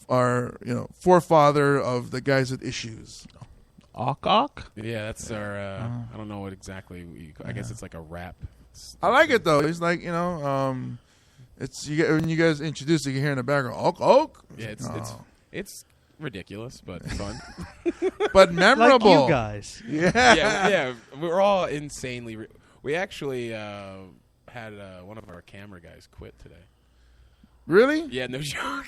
our forefather of the guys with issues. Awk? Yeah, that's our, I don't know what exactly, I guess it's like a rap. I like it though. It's like it's when you guys introduce it, you can hear in the background Oak. Yeah, it's ridiculous, but fun. But memorable. Like you guys. yeah, we're all insanely. We actually had one of our camera guys quit today. Really? Yeah, no joke.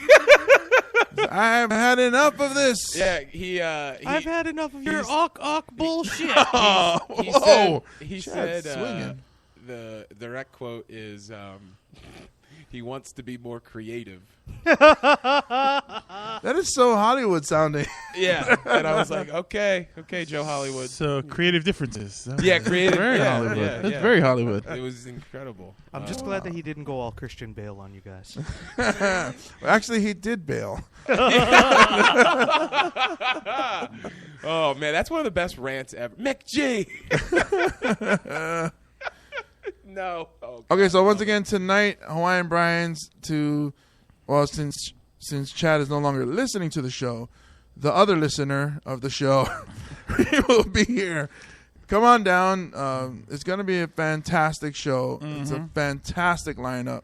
I've had enough of this. Yeah, he I've had enough of your awk bullshit. He Chad's said swinging. the direct quote is he wants to be more creative. That is so Hollywood sounding. Yeah, and I was like, okay, Joe Hollywood. So creative differences. Yeah, creative. Very yeah, Hollywood. yeah, That's yeah. very Hollywood. It was incredible. I'm just glad that he didn't go all Christian Bale on you guys. Actually, he did bail. Oh man, that's one of the best rants ever. McG. No. Oh, Okay, so once again tonight, Hawaiian Brian's since Chad is no longer listening to the show, the other listener of the show, we will be here. Come on down. It's going to be a fantastic show. It's a fantastic lineup.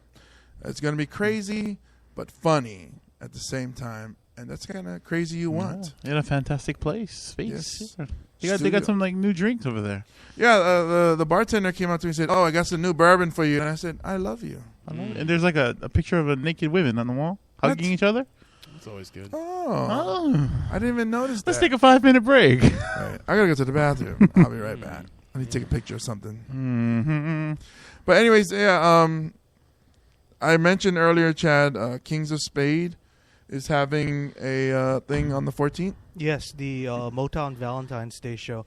It's going to be crazy but funny at the same time. And that's kind of crazy you want. In a fantastic place. Space. Yes. They got some like new drinks over there. Yeah, the bartender came up to me and said, "Oh, I got some new bourbon for you." And I said, "I love you." And there's like a picture of a naked women on the wall hugging each other. It's always good. Oh, I didn't even notice that. Let's take a 5-minute break. All right. I got to go to the bathroom. I'll be right back. I need to take a picture of something. Mm-hmm. But anyways, yeah, I mentioned earlier, Chad, Kings of Spade is having a thing on the 14th. Yes, the Motown Valentine's Day show.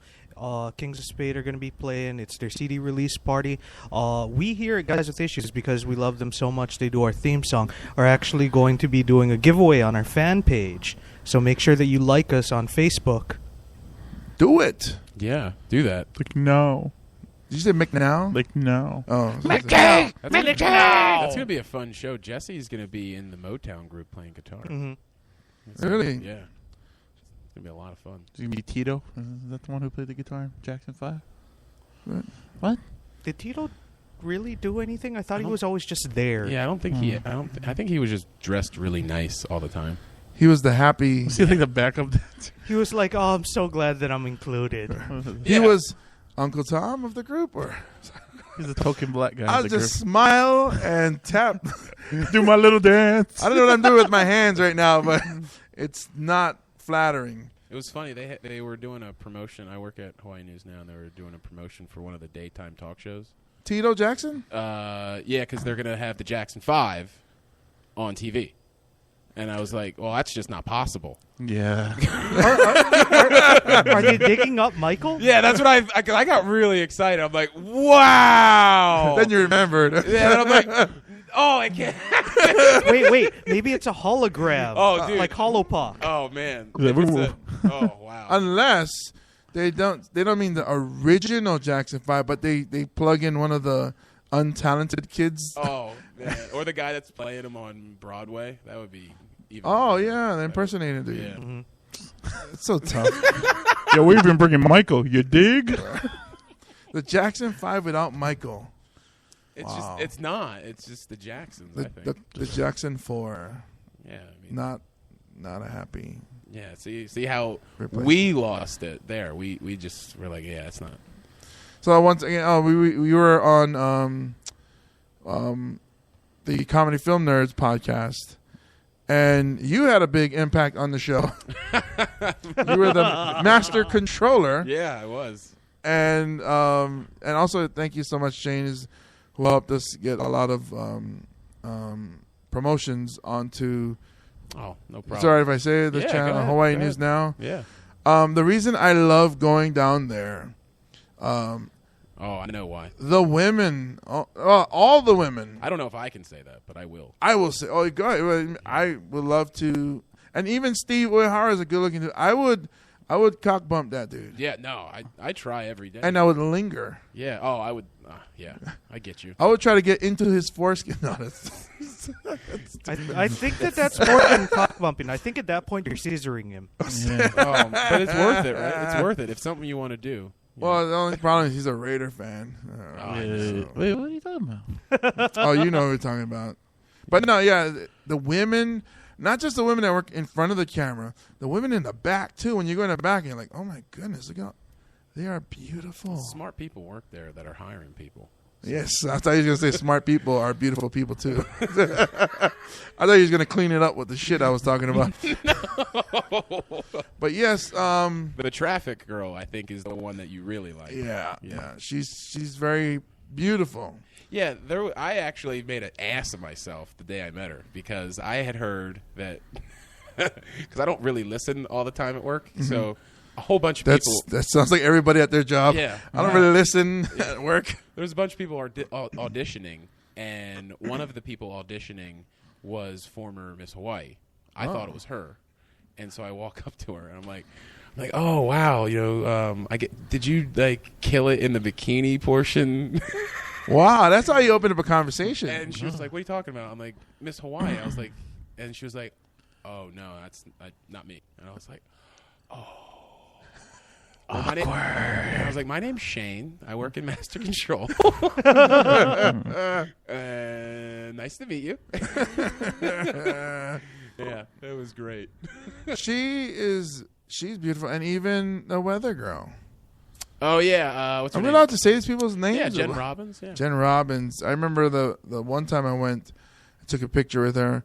Kings of Spade are going to be playing. It's their CD release party. We here at Guys with Issues, because we love them so much, they do our theme song, are actually going to be doing a giveaway on our fan page. So make sure that you like us on Facebook. Do it. Yeah, do that. Like, no. Did you say McNow? Like, no. Oh. That's gonna be a fun show. Jesse's gonna be in the Motown group playing guitar. Mm-hmm. Really? Yeah. It's gonna be a lot of fun. It's going to be Tito. Is that the one who played the guitar in Jackson 5? What? Did Tito really do anything? I thought he was always just there. Yeah, I don't think he. I think he was just dressed really nice all the time. He was the happy. Was he like the backup dancer? He was like, "Oh, I'm so glad that I'm included." He was Uncle Tom of the group, or He's a token black guy. I'll just smile and tap. do my little dance. I don't know what I'm doing with my hands right now, but it's not flattering. It was funny. They were doing a promotion. I work at Hawaii News now, and they were doing a promotion for one of the daytime talk shows. Tito Jackson? Yeah, because they're gonna have the Jackson 5 on TV. And I was like, well, that's just not possible. Yeah. Are they digging up Michael? Yeah, that's what I got really excited. I'm like, wow. Then you remembered. Yeah, and I'm like, oh, I can't. Wait. Maybe it's a hologram. Oh, dude. Like Holopock. Oh, man. Yeah, Oh, wow. Unless they don't mean the original Jackson 5, but they plug in one of the untalented kids. Oh, man. Or the guy that's playing him on Broadway. That would be even Oh, better. yeah, the impersonator dude. Yeah. Mm-hmm. It's so tough. Yeah, we've been bringing Michael. You dig? The Jackson 5 without Michael. It's Wow. just, it's not. It's just the Jacksons, I think. The Jackson 4. Yeah, I mean, Not a happy. yeah. See how Replacement. we lost it there. We just were like, yeah, it's not. So once again, we were on the Comedy Film Nerds podcast, and you had a big impact on the show. You were the master controller, Yeah, I was. and also thank you so much, Shane, who helped us get a lot of promotions onto. Oh, no problem. Sorry if I say the Yeah, channel, go ahead, Hawaii go News ahead. Now. Yeah. The reason I love going down there. Oh, I know why. The women, all the women. I don't know if I can say that, but I will. I will say, oh, go ahead. I would love to, and even Steve Uehara is a good-looking dude. I would cock bump that dude, Yeah, no, I try every day. and I would linger. Yeah. Oh, I would. Yeah, I get you. I would try to get into his foreskin. No, I think that's more than cock bumping. I think at that point you're scissoring him. Yeah. But it's worth it, right? It's worth it if something you want to do. well, the only problem is he's a Raider fan. Wait, what are you talking about? Oh, you know what we're talking about. But no, yeah, the women, not just the women that work in front of the camera, the women in the back too. When you go in the back, and you're like, oh my goodness, look how they are beautiful. Smart people work there that are hiring people. Yes, I thought you were going to say smart people are beautiful people too. I thought you were going to clean it up with the shit I was talking about. But yes, But the traffic girl, I think, is the one that you really like. yeah. She's very beautiful. Yeah, I actually made an ass of myself the day I met her because I had heard that because I don't really listen all the time at work, so a whole bunch of people. That sounds like everybody at their job. Yeah. I don't really listen at work. There's a bunch of people auditioning, and one of the people auditioning was former Miss Hawaii. I thought it was her, and so I walk up to her and I'm like, oh wow, did you like kill it in the bikini portion? Wow, that's how you open up a conversation. And she was like, what are you talking about? I'm like, Miss Hawaii. I was like, and she was like, "Oh no, that's not me." And I was like, "Oh." I was like, "My name's Shane. I work in Master Control. Nice to meet you." Yeah, it was great. She's beautiful, and even the weather girl. Oh yeah, what's her Are we name? allowed to say these people's names? Yeah, Jen Robbins. Yeah. Jen Robbins. I remember the one time I went, I took a picture with her,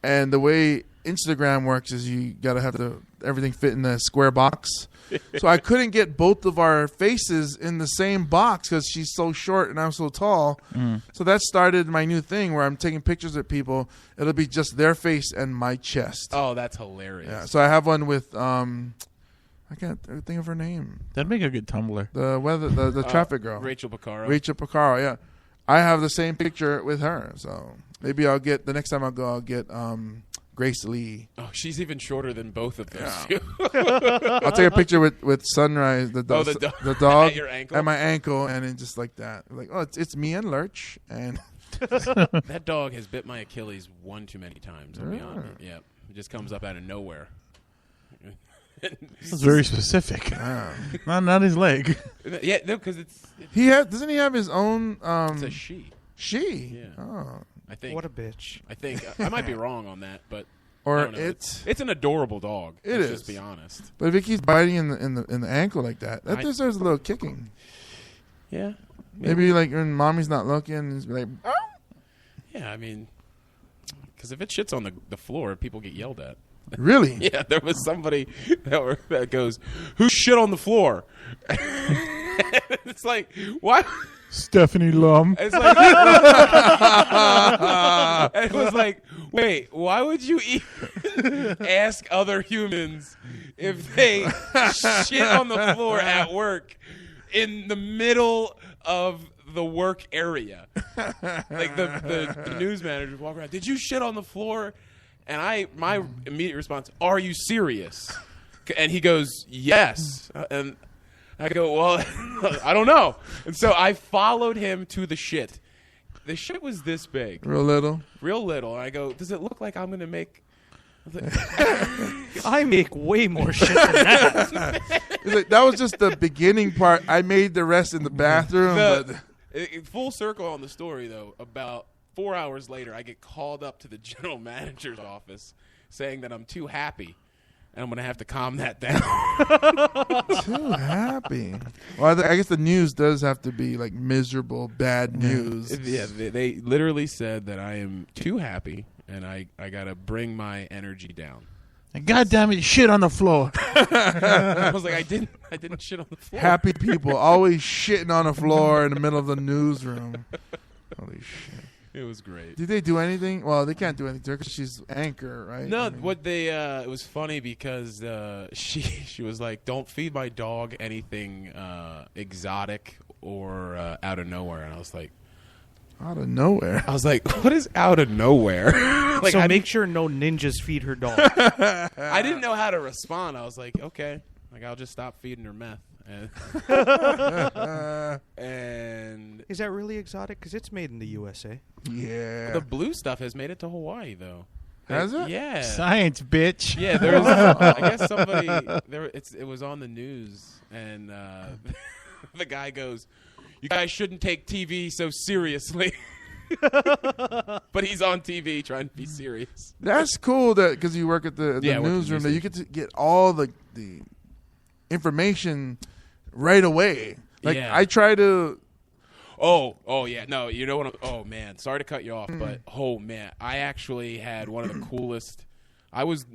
and the way Instagram works is you gotta have everything fit in a square box. So I couldn't get both of our faces in the same box because she's so short and I'm so tall. So that started my new thing where I'm taking pictures of people. It'll be just their face and my chest. Oh, that's hilarious. Yeah. So I have one with I can't think of her name. That'd make a good Tumblr. The traffic girl. Rachel Picaro. Rachel Picaro, yeah. I have the same picture with her. So maybe I'll get, the next time I go, I'll get Grace Lee. Oh, she's even shorter than both of those two. I'll take a picture with Sunrise, the dog, the dog At your ankle? at my ankle, and then just like that. Like, oh, it's me and Lurch. And That dog has bit my Achilles one too many times. I'll be honest. Yeah, it just comes up out of nowhere. That's very specific. Not his leg. Yeah, no, because doesn't he have his own? it's a she. She. Yeah. Oh. I think. What a bitch. I think I might be wrong on that, but I Or don't know. it's. It's an adorable dog. It Let's is. Just be honest. But if it keeps biting in the ankle like that, that I- deserves a little kicking. Yeah. Maybe like when mommy's not looking, it's like, oh. Yeah, I mean, because if it shits on the floor, people get yelled at. Really? Yeah, there was somebody that goes, "Who shit on the floor?" It's like, why? Stephanie Lum. It's like, it was like, wait, why would you even ask other humans if they shit on the floor at work in the middle of the work area? Like the news manager would walk around, "Did you shit on the floor?" And my immediate response, "Are you serious?" And he goes, "Yes." And I go, "Well, I don't know." And so I followed him to the shit. The shit was this big. Real little. Real little. And I go, "Does it look like I'm going to make..." I make way more shit than that. It's like, that was just the beginning part. I made the rest in the bathroom. but Full circle on the story, though, about 4 hours later, I get called up to the general manager's office saying that I'm too happy. And I'm going to have to calm that down. too happy. Well, I guess the news does have to be like miserable, bad news. Yeah, they literally said that I am too happy, and I got to bring my energy down. And God damn it, shit on the floor. I was like, I didn't shit on the floor. Happy people always shitting on the floor in the middle of the newsroom. Holy shit. It was great. Did they do anything? Well, they can't do anything to her because she's anchor, right? No, I mean, what they it was funny because she was like, "Don't feed my dog anything exotic or out of nowhere," and I was like, out of nowhere. "What is out of nowhere?" Like, So I make sure no ninjas feed her dog. I didn't know how to respond. I was like, "Okay, like I'll just stop feeding her meth." And Is that really exotic? Because it's made in the USA. Yeah. the blue stuff has made it to Hawaii, though. Has it? Yeah. Science, bitch. Yeah, there was. I guess somebody. It was on the news, and the guy goes, "You guys shouldn't take TV so seriously." But he's on TV trying to be serious. That's cool that because you work at the Yeah, I work at the newsroom news that you get to get all the information right away. Like Yeah. I try to. Oh yeah, no, you know what? Oh man, sorry to cut you off, but oh man, I actually had one of the coolest. I was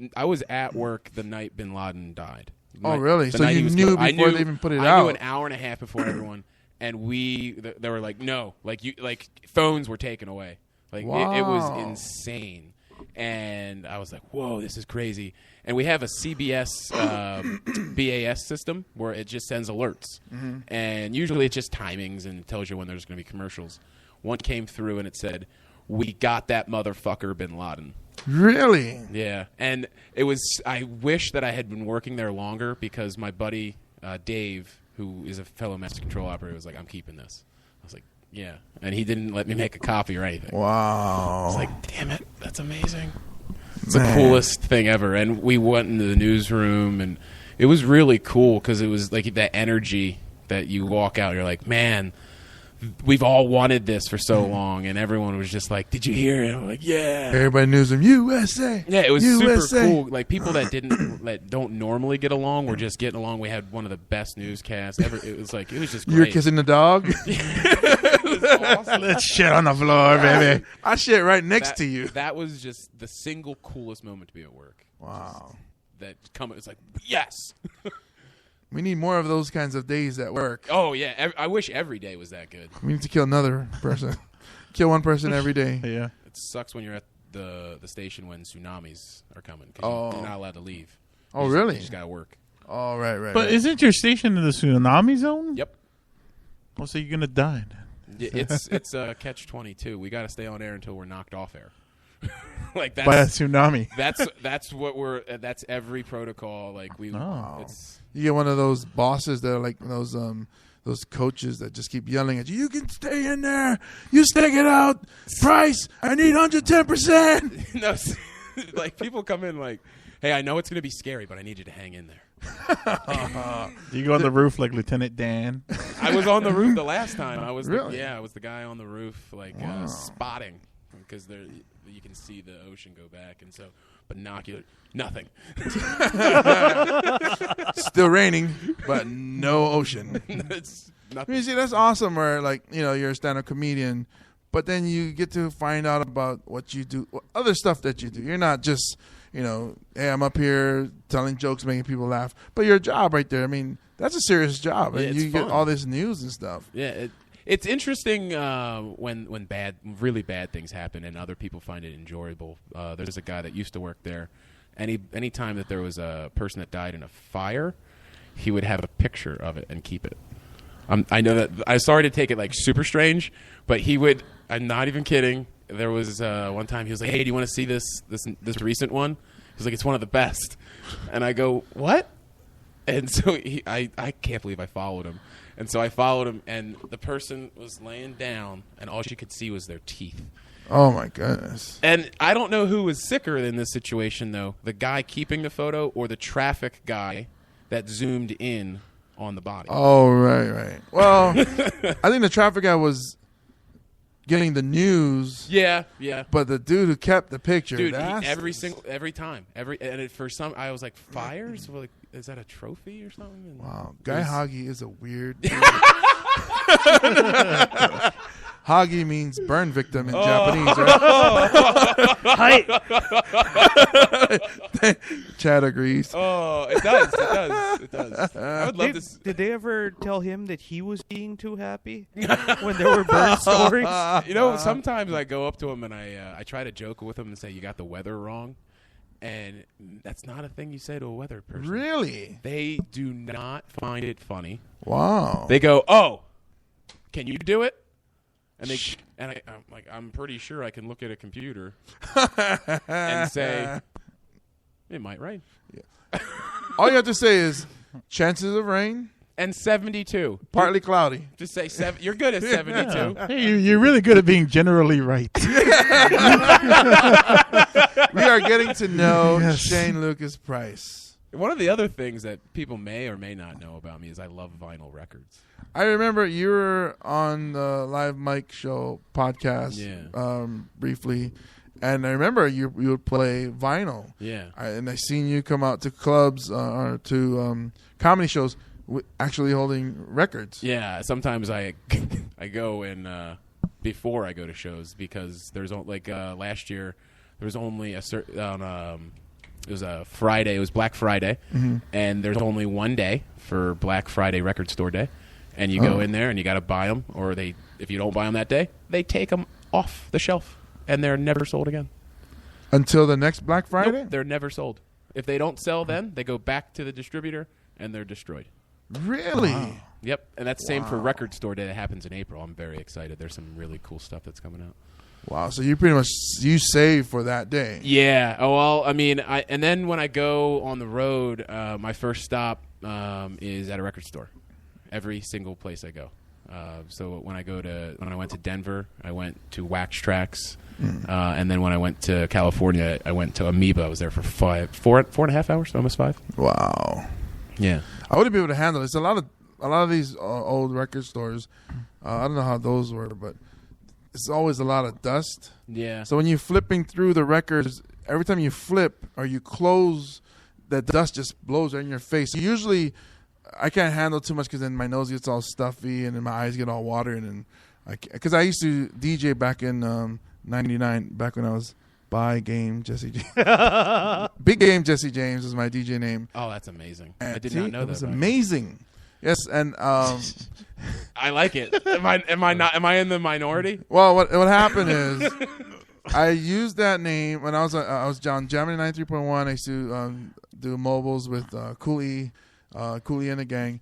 at work the night Bin Laden died. Oh, really? The So night you he was knew killed. I before knew- they even put it I out? knew an hour and a half before everyone, and they were like, no, like phones were taken away. Like it was Wow. insane. And I was like, whoa, this is crazy. And we have a CBS BAS system where it just sends alerts. Mm-hmm. And usually it's just timings and it tells you when there's going to be commercials. One came through and it said, "We got that motherfucker Bin Laden." Really? Yeah. And it was, I wish that I had been working there longer because my buddy Dave, who is a fellow master control operator, was like, "I'm keeping this." I was like, "Yeah." And he didn't let me make a copy or anything. I Wow. was like, "Damn it, that's amazing." It's the coolest thing ever. And we went into the newsroom, and it was really cool because it was like that energy that you walk out and you're like, man, we've all wanted this for so long. And everyone was just like, did you hear it? I'm like, yeah. Everybody knows them. USA. Yeah, it was USA. super cool. Like people that don't normally get along were just getting along. We had one of the best newscasts ever. It was just great. You were kissing the dog? It was awesome. Let's shit on the floor, baby. I shit right next to you. That was just the single coolest moment to be at work. Wow. It's like, yes. We need more of those kinds of days at work. Oh, yeah. I wish every day was that good. We need to kill another person. Kill one person every day. Yeah. It sucks when you're at the station when tsunamis are coming because you're not allowed to leave. Oh, really? You just got to work. Oh, right. But isn't your station in the tsunami zone? Yep. Well, so you're going to die. It's catch-22. We got to stay on air until we're knocked off air. Like By a tsunami. That's every protocol. Like You get one of those bosses that are like those coaches that just keep yelling at you. You can stay in there. You stick it out. Price, I need 110%. No, like people come in like, hey, I know it's going to be scary, but I need you to hang in there. You go on the roof like Lieutenant Dan. I was on the roof the last time. I was Really? I was the guy on the roof, like spotting because you can see the ocean go back, and so binocular, nothing. Still raining, but no ocean. It's nothing. You see, that's awesome. Where you're a stand-up comedian, but then you get to find out about what you do, other stuff that you do. You're not just hey, I'm up here telling jokes, making people laugh, but your job right there. I mean, that's a serious job, and you get all this news and stuff. Yeah, it's interesting when really bad things happen and other people find it enjoyable. There's a guy that used to work there. Any time that there was a person that died in a fire, he would have a picture of it and keep it. I know that I'm sorry to take it like super strange, but he would. I'm not even kidding. There was one time he was like, "Hey, do you want to see this recent one?" He's like, "It's one of the best," and I go, "What?" And so I can't believe I followed him, and so I followed him, and the person was laying down, and all she could see was their teeth. Oh my goodness! And I don't know who was sicker in this situation, though: the guy keeping the photo or the traffic guy that zoomed in on the body. Oh right. Well, I think the traffic guy was getting the news. Yeah. But the dude who kept the picture, Dude, every time, for some, I was like, fires? Like, is that a trophy or something? And wow, Guy Hoggy is a weird dude. Hagi means burn victim in Japanese, right? Chad agrees. Oh, it does. I would love to. Did they ever tell him that he was being too happy when there were burn stories? Sometimes I go up to him and I try to joke with him and say, "You got the weather wrong," and that's not a thing you say to a weather person. Really? They do not find it funny. Wow. They go, "Oh, can you do it?" And I'm like, I'm pretty sure I can look at a computer and say, it might rain. Yeah. All you have to say is chances of rain and 72, partly cloudy. Just say you're good at 72. Hey, you're really good at being generally right. We are getting to know Shane Lucas Price. One of the other things that people may or may not know about me is I love vinyl records. I remember you were on the Live Mike Show podcast briefly, and I remember you would play vinyl. Yeah. And I seen you come out to clubs or to comedy shows actually holding records. Yeah, sometimes I go and before I go to shows because there's last year there was only a certain it was a Friday. It was Black Friday, and there's only one day for Black Friday Record Store Day. And you go in there and you got to buy them, or if you don't buy them that day, they take them off the shelf, and they're never sold again. Until the next Black Friday? Nope, they're never sold. If they don't sell then, they go back to the distributor, and they're destroyed. Really? Wow. Yep, and that's the same for Record Store Day that happens in April. I'm very excited. There's some really cool stuff that's coming out. Wow, so you pretty much save for that day. Yeah. Oh, well, I mean, and then when I go on the road, my first stop is at a record store. Every single place I go. So when I went to Denver, I went to Wax Tracks, and then when I went to California, I went to Amoeba. I was there for 4.5 hours, almost 5. Wow. Yeah. I wouldn't be able to handle it. It's a lot of these old record stores. I don't know how those were, but it's always a lot of dust. Yeah. So when you're flipping through the records, every time you flip or you close, that dust just blows right in your face. Usually, I can't handle too much because then my nose gets all stuffy and then my eyes get all watered. And because I used to DJ back in '99, back when I was Big Game Jesse James was my DJ name. Oh, that's amazing. And I did not know that. It was amazing. Yes, and I like it. Am I in the minority? well, what happened is I used that name when I was John Jamming 93.1. I used to do mobiles with Cooley and the gang.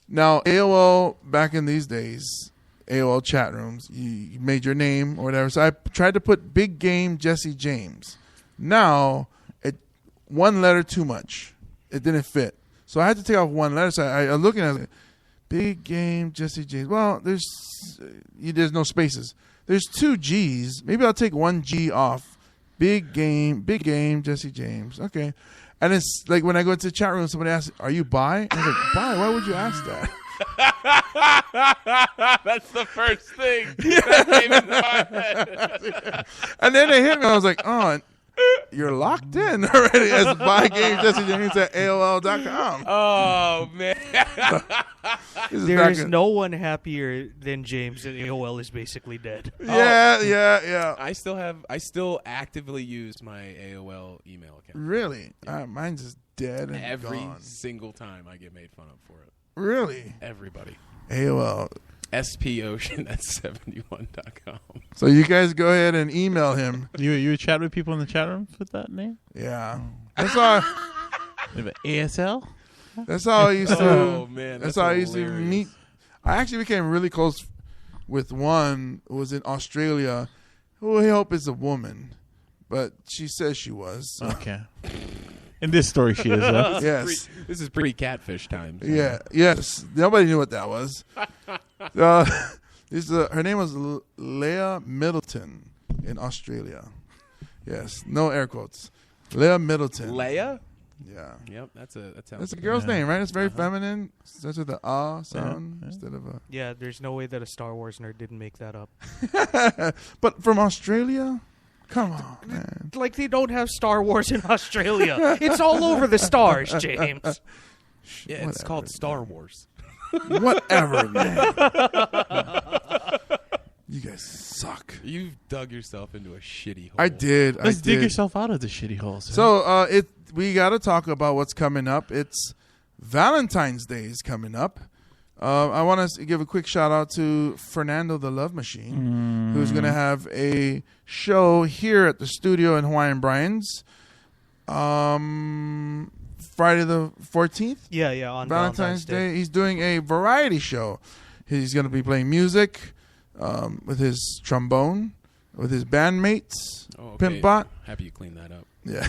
Now AOL back in these days, AOL chat rooms, you made your name or whatever. So I tried to put Big Game Jesse James. Now one letter too much. It didn't fit. So I had to take off one letter. So I was looking at it, Big Game Jesse James. Well, there's no spaces. There's 2 G's. Maybe I'll take 1 G off. Big Game Jesse James. Okay. And it's like when I go into the chat room, somebody asks, "Are you bi?" And I'm like, "Bi? Why would you ask that?" That's the first thing that came into my head. And then they hit me. I was like, "Oh, you're locked in already as By Game Jesse James at AOL.com." Oh man. There is no one happier than James that AOL is basically dead. Yeah. I still actively use my AOL email account. Really? Mine's just dead and Every gone. single time I get made fun of for it. Really? Everybody. AOL. SPOcean at 71.com. So you guys go ahead and email him. You chat with people in the chat room with that name? Yeah. That's how ASL? that's how I used to Oh man, that's how I used to meet. I actually became really close with one who was in Australia, who I hope is a woman, but she says she was. So. Okay. In this story, she is. Yes. This is pre-catfish time. So. Yeah. Yes. Nobody knew what that was. Her name was Leah Middleton in Australia. Yes. No air quotes. Leah Middleton. Leia? Yeah. Yep, that's a girl's name, right? It's very feminine. Starts with the sound instead of a. Yeah, there's no way that a Star Wars nerd didn't make that up. But from Australia? Come on, man. Like they don't have Star Wars in Australia. It's all over the stars, James. Yeah, it's called Star Wars. Whatever, man. You guys suck. You've dug yourself into a shitty hole. I did. Let's dig yourself out of the shitty holes. So we got to talk about what's coming up. It's Valentine's Day is coming up. I want to give a quick shout out to Fernando the Love Machine, who's going to have a show here at the studio in Hawaiian Brian's Friday the 14th. Yeah, on Valentine's Day. He's doing a variety show. He's going to be playing music with his trombone, with his bandmates, Pimp Bot. Happy you cleaned that up. Yeah.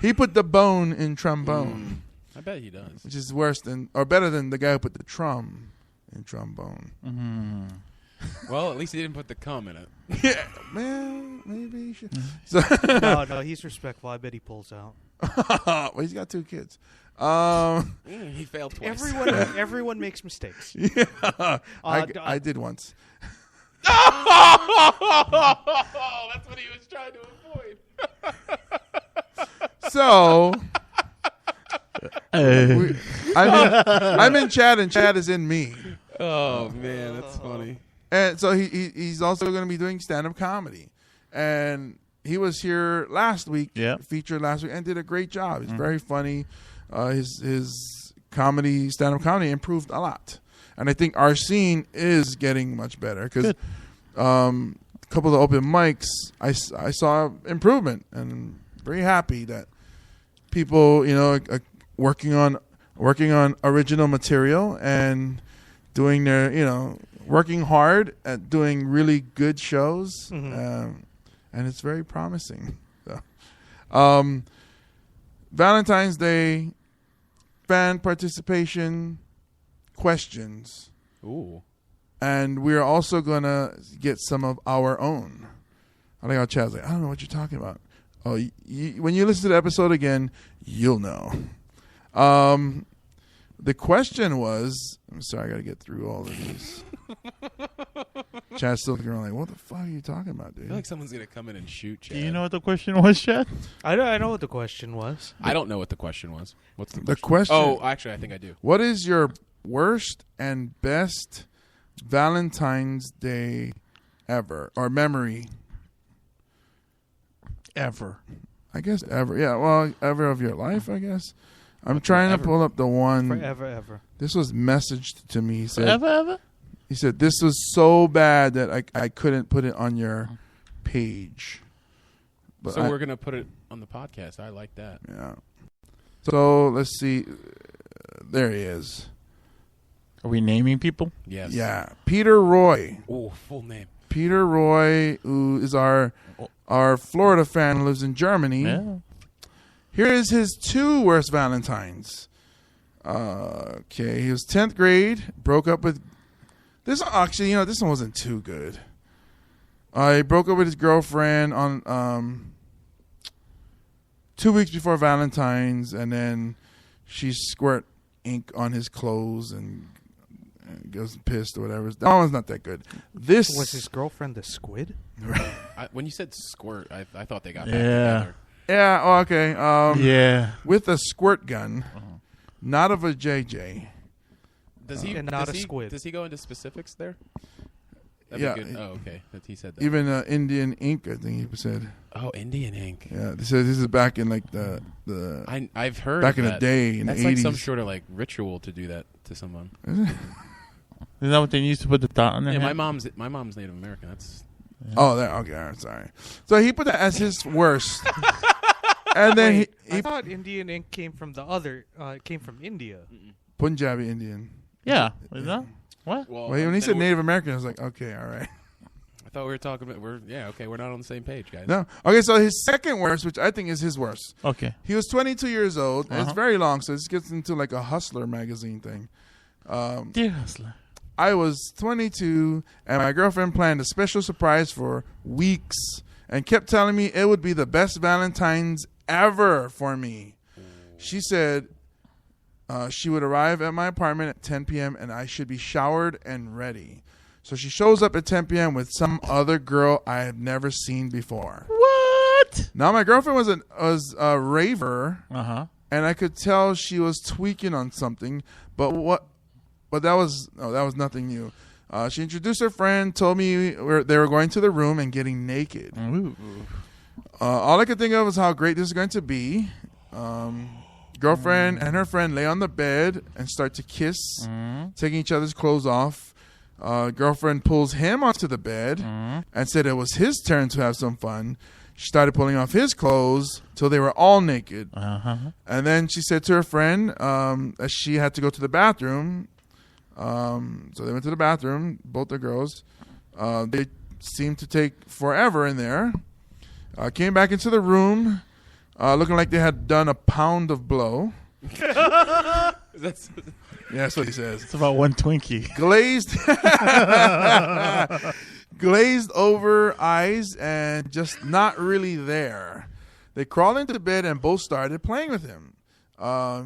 He put the bone in trombone. I bet he does. Which is better than the guy who put the trum in trombone. Mm-hmm. Well, at least he didn't put the cum in it. Yeah, man, maybe he should. No, he's respectful. I bet he pulls out. Well, he's got 2 kids. He failed twice. Everyone makes mistakes. Yeah, I did once. That's what he was trying to avoid. So, I'm in Chad, and Chad is in me. Oh man, that's funny. And so he's also going to be doing stand-up comedy, and he was here last week, featured last week, and did a great job. He's very funny. His comedy, stand-up comedy, improved a lot, and I think our scene is getting much better because a couple of the open mics, I saw improvement, and I'm very happy that people, working on original material and doing their, working hard at doing really good shows, and it's very promising. So, Valentine's Day, fan participation, questions. Ooh. And we're also going to get some of our own. I like how Chad's like, I don't know what you're talking about. Oh, when you listen to the episode again, you'll know. The question was, I'm sorry, I got to get through all of these. Chad's still looking around like, what the fuck are you talking about, I dude? feel like someone's gonna come in and shoot Chad. Do you know what the question was, Chad? I know what the question was. I don't know what the question was. What's the question? The question. Oh, actually, I think I do. What is your worst and best Valentine's Day ever or memory? Ever. I guess ever. Yeah, well, ever of your life, I guess. I'm trying to pull up the one. Forever, ever. This was messaged to me. He said, Ever? He said, this was so bad that I couldn't put it on your page. But So we're gonna put it on the podcast. I like that. Yeah. So let's see. There he is. Are we naming people? Yes. Yeah. Peter Roy. Oh, full name. Peter Roy, who is our Florida fan who lives in Germany. Yeah. Here is his 2 worst Valentines. Okay, he was 10th grade, broke up with... This actually, this one wasn't too good. He broke up with his girlfriend on 2 weeks before Valentine's, and then she squirt ink on his clothes and goes pissed or whatever. That one's not that good. This Was his girlfriend the squid? When you said squirt, I thought they got back Yeah. together. Yeah, oh, okay. Yeah. With a squirt gun, not of a JJ. Does he? And not does a he- squid. Does he go into specifics there? Yeah. Be good. Oh, okay. That he said that. Even Indian ink, I think he said. Oh, Indian ink. Yeah, they said this is back in like the I've heard back of in that. the day in That's the like 80s. some sort of like ritual to do that to someone. Isn't that what they used to put the dot on their Yeah, head? my mom's Native American. That's Oh, there. Okay, all right, sorry. So he put that as his worst, and then Wait, he I thought Indian ink came from came from India. Punjabi Indian. Yeah. Is that? What? well. Well, when he then said we're- Native American, I was like, okay, all right. I thought we were talking about. We're not on the same page, guys. No, okay. So his second worst, which I think is his worst. Okay. He was 22 years old. And it's Uh-huh. very long, so this gets into like a Hustler magazine thing. Dear Hustler. I was 22, and my girlfriend planned a special surprise for weeks and kept telling me it would be the best Valentine's ever for me. She said she would arrive at my apartment at 10 p.m. and I should be showered and ready. So she shows up at 10 p.m. with some other girl I had never seen before. What? Now, my girlfriend was a raver, Uh-huh. and I could tell she was tweaking on something, but that was nothing new. She introduced her friend, told me they were going to the room and getting naked. Ooh. All I could think of was how great this is going to be. Girlfriend and her friend lay on the bed and start to kiss, taking each other's clothes off. Girlfriend pulls him onto the bed and said it was his turn to have some fun. She started pulling off his clothes till they were all naked. Uh-huh. And then she said to her friend that she had to go to the bathroom. So they went to the bathroom, both the girls. They seemed to take forever in there. Came back into the room, looking like they had done a pound of blow. That's Yeah, that's what he says. It's about one Twinkie. Glazed over eyes and just not really there. They crawled into bed and both started playing with him.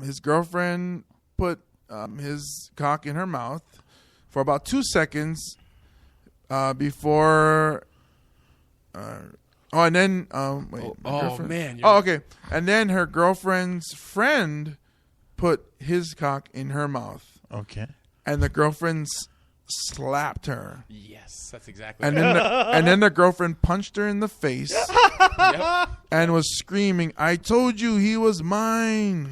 His girlfriend put his cock in her mouth for about 2 seconds before. And then wait. my girlfriend- man. Oh, okay. And then her girlfriend's friend put his cock in her mouth, Okay. and the girlfriend slapped her. Yes, that's exactly. And then the girlfriend punched her in the face Yep. and was screaming, "I told you he was mine."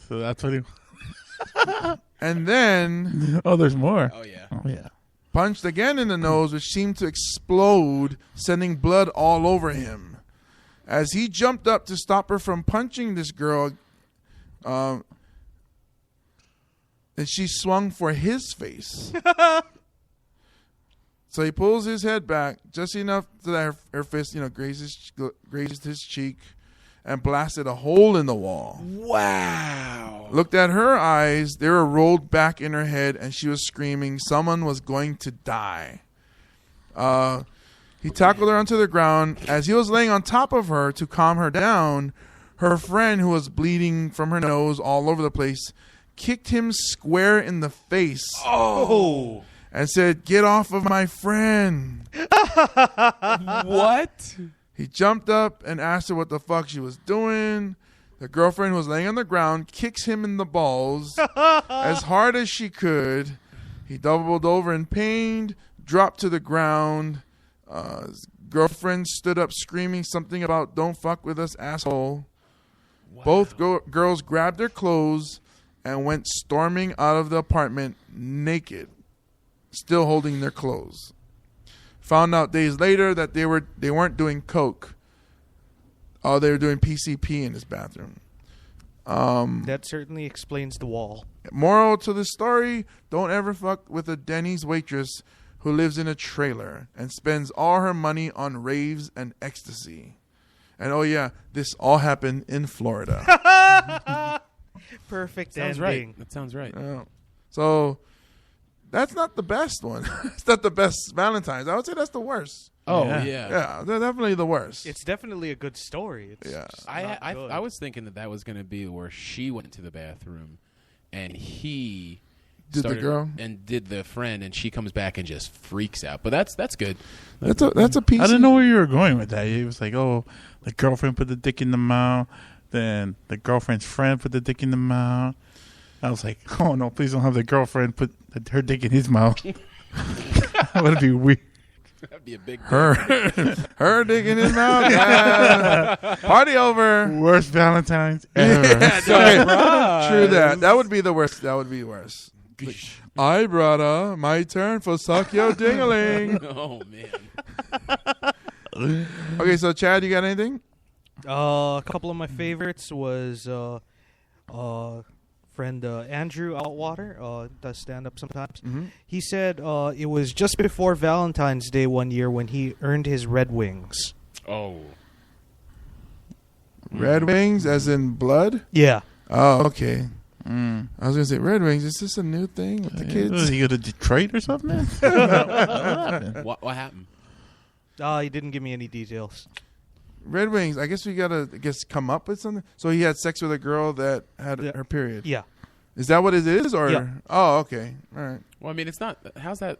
So that's what he... And then Oh, there's more. Oh yeah. Oh, yeah. punched again in the nose, which seemed to explode, sending blood all over him. As he jumped up to stop her from punching this girl, and she swung for his face. So he pulls his head back just enough so that her fist, grazes his cheek, and blasted a hole in the wall. Wow. Looked at her eyes. They were rolled back in her head, and she was screaming someone was going to die. He tackled her onto the ground. As he was laying on top of her to calm her down, her friend, who was bleeding from her nose all over the place, kicked him square in the face. Oh. And said, "Get off of my friend." What? He jumped up and asked her what the fuck she was doing. The girlfriend, who was laying on the ground, kicks him in the balls as hard as she could. He doubled over in pain, dropped to the ground. His girlfriend stood up screaming something about "Don't fuck with us, asshole." Wow. Both girls grabbed their clothes and went storming out of the apartment naked, still holding their clothes. Found out days later that they weren't doing coke. Oh, they were doing PCP in his bathroom. That certainly explains the wall. Moral to the story: don't ever fuck with a Denny's waitress who lives in a trailer and spends all her money on raves and ecstasy. And oh yeah, this all happened in Florida. Perfect Sounds ending. right. That sounds right. So that's not the best one. It's not the best Valentine's. I would say that's the worst. Oh, Yeah. Yeah, they're definitely the worst. It's definitely a good story. It's Yeah. just not good. I was thinking that was going to be where she went to the bathroom and he Did the girl? and did the friend, and she comes back and just freaks out. But that's good. That's a piece. I didn't know where you were going with that. It was like, oh, the girlfriend put the dick in the mouth. Then the girlfriend's friend put the dick in the mouth. I was like, oh no, please don't have the girlfriend put her dick in his mouth. That would be weird. That'd be a big her dick in his mouth. Yeah. Party over. Worst Valentine's ever. Yeah, true that. That would be the worst. That would be worse. I brother, my turn for suck your dingling. Oh man. Okay, so Chad, you got anything? A couple of my favorites was friend Andrew Outwater, does stand up sometimes. Mm-hmm. He said it was just before Valentine's Day one year when he earned his Red Wings. Oh. Red Wings, as in blood? Yeah. Oh, okay. Mm. I was gonna say Red Wings. Is this a new thing with the kids? Was he go to Detroit or something? What happened? He didn't give me any details. Red Wings. I guess we gotta come up with something. So he had sex with a girl that had her period. Yeah. Is that what it is, or? Yeah. Oh, okay. All right. Well, I mean, it's not. How's that?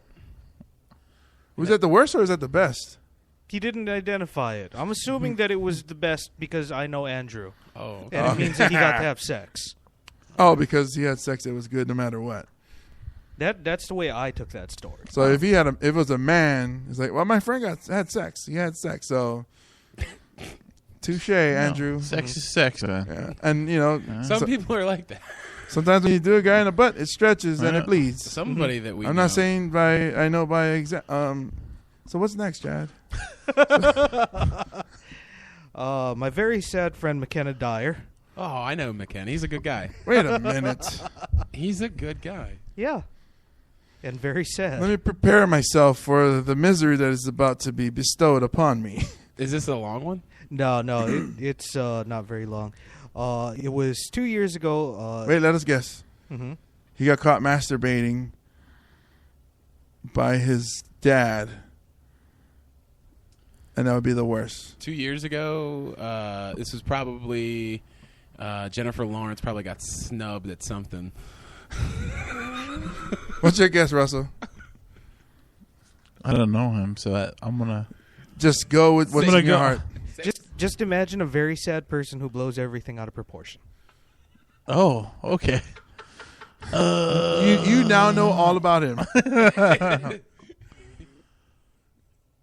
Was that the worst or is that the best? He didn't identify it. I'm assuming that it was the best because I know Andrew. Oh. And it means that he got to have sex. Oh, because he had sex, it was good no matter what. That's the way I took that story. So if it was a man, it's like, well, my friend had sex. He had sex, so touche, Andrew. Sex is sex, man. Yeah. And you know, Some people are like that. sometimes when you do a guy in the butt, it stretches and it bleeds. Somebody that we I'm know. not saying I know by example. So what's next, Chad? My very sad friend McKenna Dyer. Oh, I know McKenna. He's a good guy. Wait a minute. He's a good guy. Yeah. And very sad. Let me prepare myself for the misery that is about to be bestowed upon me. Is this a long one? No, it's not very long. It was 2 years ago. Wait, let us guess. Mm-hmm. He got caught masturbating by his dad. And that would be the worst. 2 years ago, this was probably Jennifer Lawrence probably got snubbed at something. What's your guess, Russell? I don't know him, so I'm gonna Just go with what's in your heart. Just imagine a very sad person who blows everything out of proportion. Oh, okay. You now know all about him.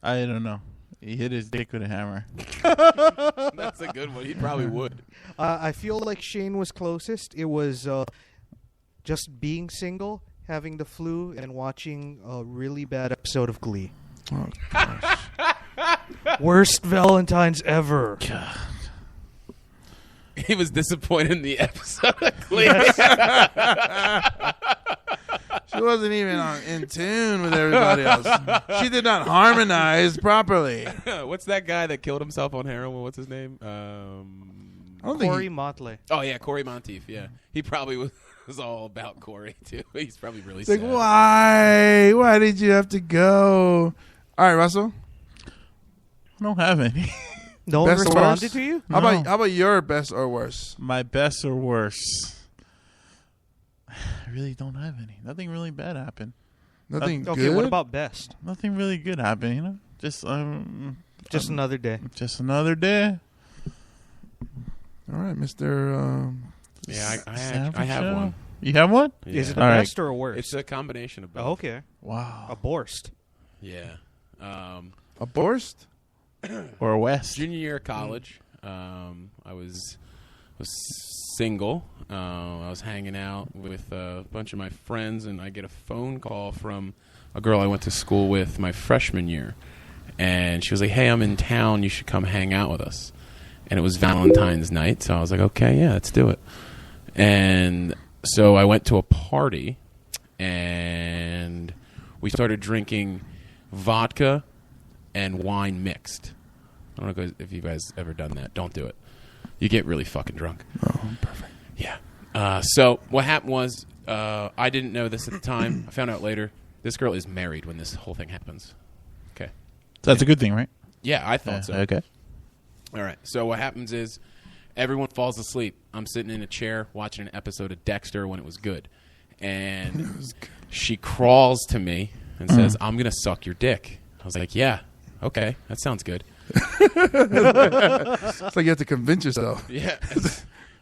I don't know. He hit his dick with a hammer. That's a good one. He probably would. I feel like Shane was closest. It was just being single, having the flu, and watching a really bad episode of Glee. Oh, gosh. Worst Valentine's ever. God. He was disappointed in the episode of Glee. She wasn't even in tune with everybody else. She did not harmonize properly. What's that guy that killed himself on heroin? What's his name? I don't think Corey Motley. Oh yeah, Corey Monteith. Yeah, he probably was all about Corey too. He's probably really It's like, sad. why? Why did you have to go? All right, Russell. I don't have any. No one Best or responded worst? to you? How No. about your best or worst? My best or worst? I really don't have any. Nothing really bad happened. Nothing Okay, good. what about best? Nothing really good happened. You know, just Just another day. just another day. All right, Mr. Yeah, I Sanford have show? one. You have one? Yeah. Is it a All right. best or a worst? It's a combination of both. Oh, okay. Wow. A borst. Yeah. A Borst? Or a West? Junior year of college, I was single. I was hanging out with a bunch of my friends, and I get a phone call from a girl I went to school with my freshman year. And she was like, hey, I'm in town. You should come hang out with us. And it was Valentine's night, so I was like, okay, yeah, let's do it. And so I went to a party, and we started drinking vodka and wine mixed. I don't know if you guys ever done that. Don't do it. You get really fucking drunk. Oh, perfect. Yeah. So what happened was, I didn't know this at the time. I found out later. This girl is married when this whole thing happens. Okay. So that's a good thing, right? Yeah, I thought so. Okay. All right. So what happens is everyone falls asleep. I'm sitting in a chair watching an episode of Dexter when it was good. And she crawls to me and says, I'm going to suck your dick. I was like, yeah, okay, that sounds good. It's like you have to convince yourself. Yeah.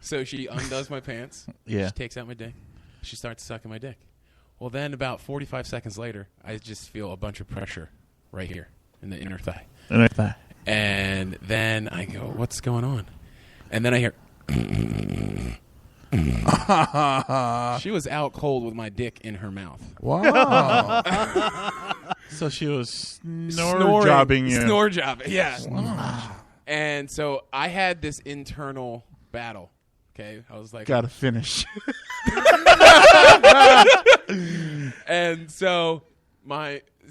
So she undoes my pants. Yeah. She takes out my dick. She starts sucking my dick. Well, then about 45 seconds later, I just feel a bunch of pressure right here in the inner thigh. And then I go, what's going on? And then I hear... She was out cold with my dick in her mouth. Wow. So she was Snoring. jobbing you. Snore jobbing, yeah. And so I had this internal battle. Okay, I was like, Gotta finish. and so